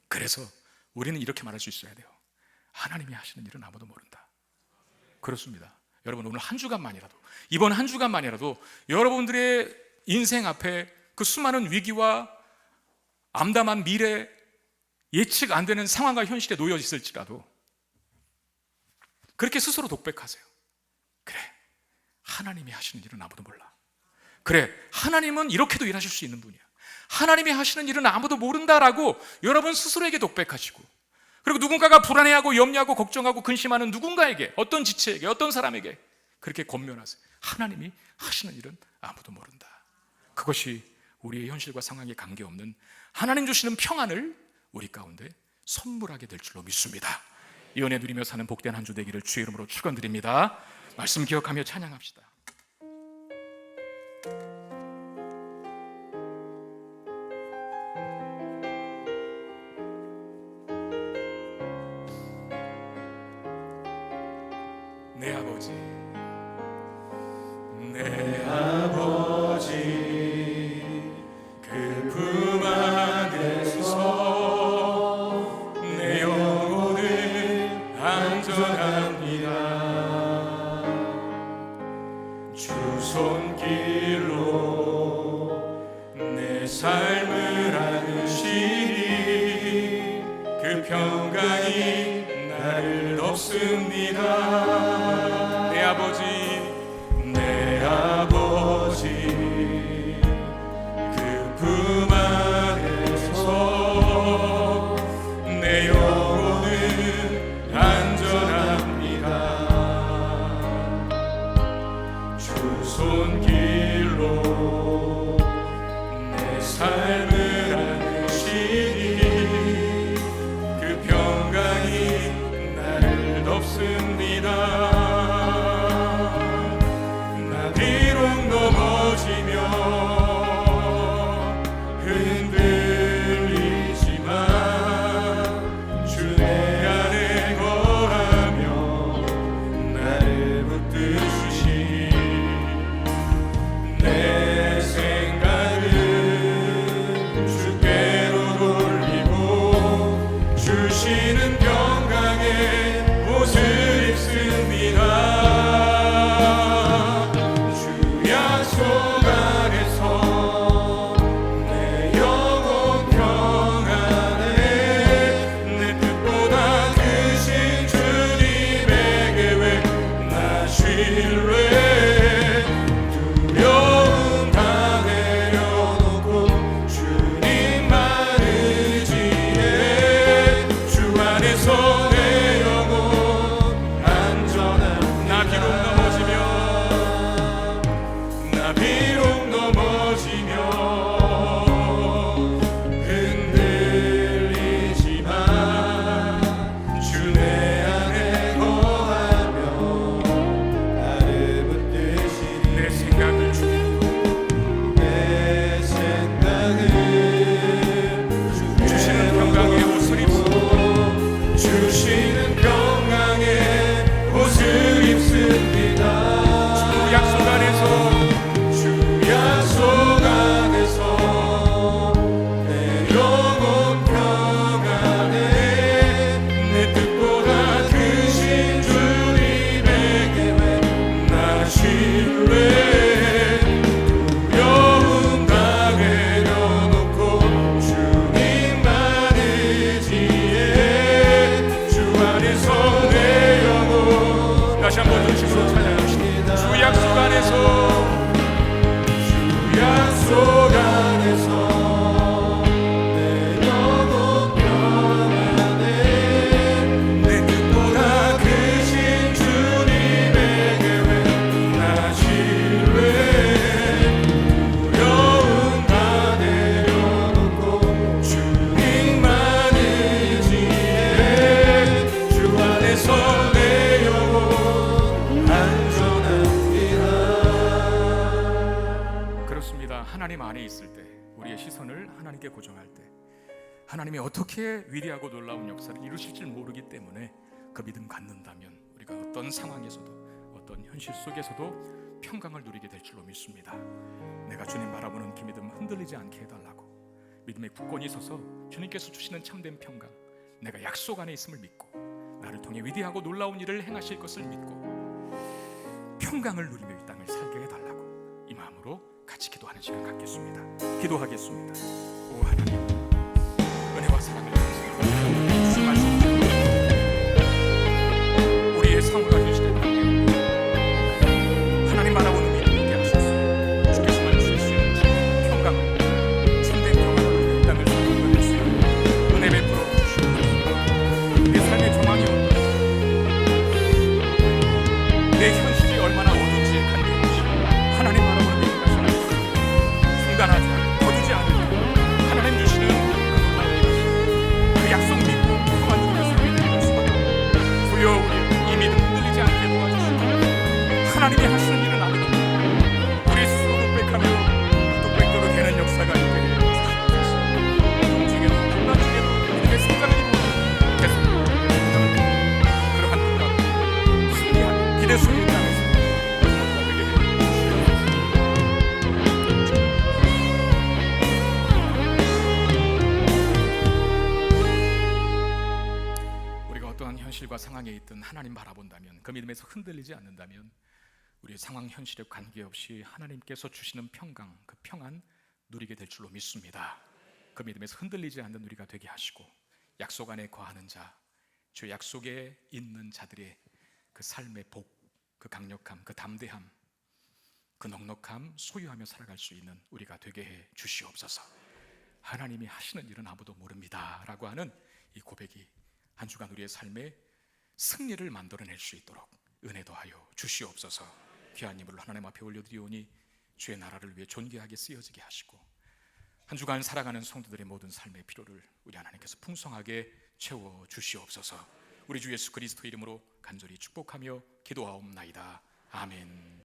그래서 우리는 이렇게 말할 수 있어야 돼요. 하나님이 하시는 일은 아무도 모른다. 그렇습니다. 여러분, 오늘 한 주간만이라도, 이번 한 주간만이라도 여러분들의 인생 앞에 그 수많은 위기와 암담한 미래, 예측 안 되는 상황과 현실에 놓여 있을지라도 그렇게 스스로 독백하세요. 그래, 하나님이 하시는 일은 아무도 몰라. 그래, 하나님은 이렇게도 일하실 수 있는 분이야. 하나님이 하시는 일은 아무도 모른다라고 여러분 스스로에게 독백하시고, 그리고 누군가가 불안해하고 염려하고 걱정하고 근심하는 누군가에게, 어떤 지체에게, 어떤 사람에게 그렇게 권면하세요. 하나님이 하시는 일은 아무도 모른다. 그것이 우리의 현실과 상황에 관계없는 하나님 주시는 평안을 우리 가운데 선물하게 될 줄로 믿습니다. 이 은혜 누리며 사는 복된 한 주 되기를 주의 이름으로 축원드립니다. 말씀 기억하며 찬양합시다. 내 아버지, 내 아버지, 그 품 안에서 내 영혼은 안전합니다. 주 손길로 내 삶을 안으시니 그 평강이 나를 덮습니다. 내 아버지, 내 아버지, 그 품 안에서 내 영혼은 안전합니다. 주 손길로 내 삶을 안으시니 그 어떻게 위대하고 놀라운 역사를 이루실지 모르기 때문에 그 믿음 갖는다면 우리가 어떤 상황에서도 어떤 현실 속에서도 평강을 누리게 될 줄로 믿습니다. 내가 주님 바라보는 그 믿음 흔들리지 않게 해달라고, 믿음의 굳건히 서서 주님께서 주시는 참된 평강, 내가 약속 안에 있음을 믿고 나를 통해 위대하고 놀라운 일을 행하실 것을 믿고 평강을 누리며 이 땅을 살게 해달라고 이 마음으로 같이 기도하는 시간 갖겠습니다. 기도하겠습니다. 오 하나님, 은혜와 사랑을 감사합니다. 주신 말씀 우리의 상황과 현실에 하나님 바라보는 믿음 있게 하소서. 주께서만 주실 수 있는 평강을, 참된 평강을 이 땅을 살게 수 있는 은혜 베풀어 주시옵소서. 내 삶의 조망이 온다. 내 현실이 얼마나 어두운지 간격없이 하나님 바라보는 믿음 가서 중단하지 않고 거두지 않으며 하나님 주시는 그 약속 믿고 평안 누리며 살게 되는 수가 주여 우리 이 믿음 흔들리지 않게 도와주시고 하나님이 하시는 일은 아무도 우리 스스로 독백하며 독백대로 되는 역사가 있게 해 주시옵소서. 어둠 중에도 풍랑 중에도 믿음의 성장을 이루어 계속 그러한 풍랑 승리하는 기대 속에 땅에서 되게 해 주시옵소서. 우리가 어떠한 현실과 상황에 있든 하나님 바라본다면, 그 믿음에서 흔들리지 않는다면 우리의 상황 현실에 관계없이 하나님께서 주시는 평강, 그 평안 누리게 될 줄로 믿습니다. 그 믿음에서 흔들리지 않는 우리가 되게 하시고 약속 안에 거하는 자, 주 약속에 있는 자들의 그 삶의 복, 그 강력함, 그 담대함, 그 넉넉함 소유하며 살아갈 수 있는 우리가 되게 해 주시옵소서. 하나님이 하시는 일은 아무도 모릅니다 라고 하는 이 고백이 한 주간 우리의 삶에 승리를 만들어낼 수 있도록 은혜 더하여 주시옵소서. 귀한 이물을 하나님 앞에 올려드리오니 주의 나라를 위해 존귀하게 쓰여지게 하시고 한 주간 살아가는 성도들의 모든 삶의 필요를 우리 하나님께서 풍성하게 채워 주시옵소서. 우리 주 예수 그리스도 이름으로 간절히 축복하며 기도하옵나이다. 아멘.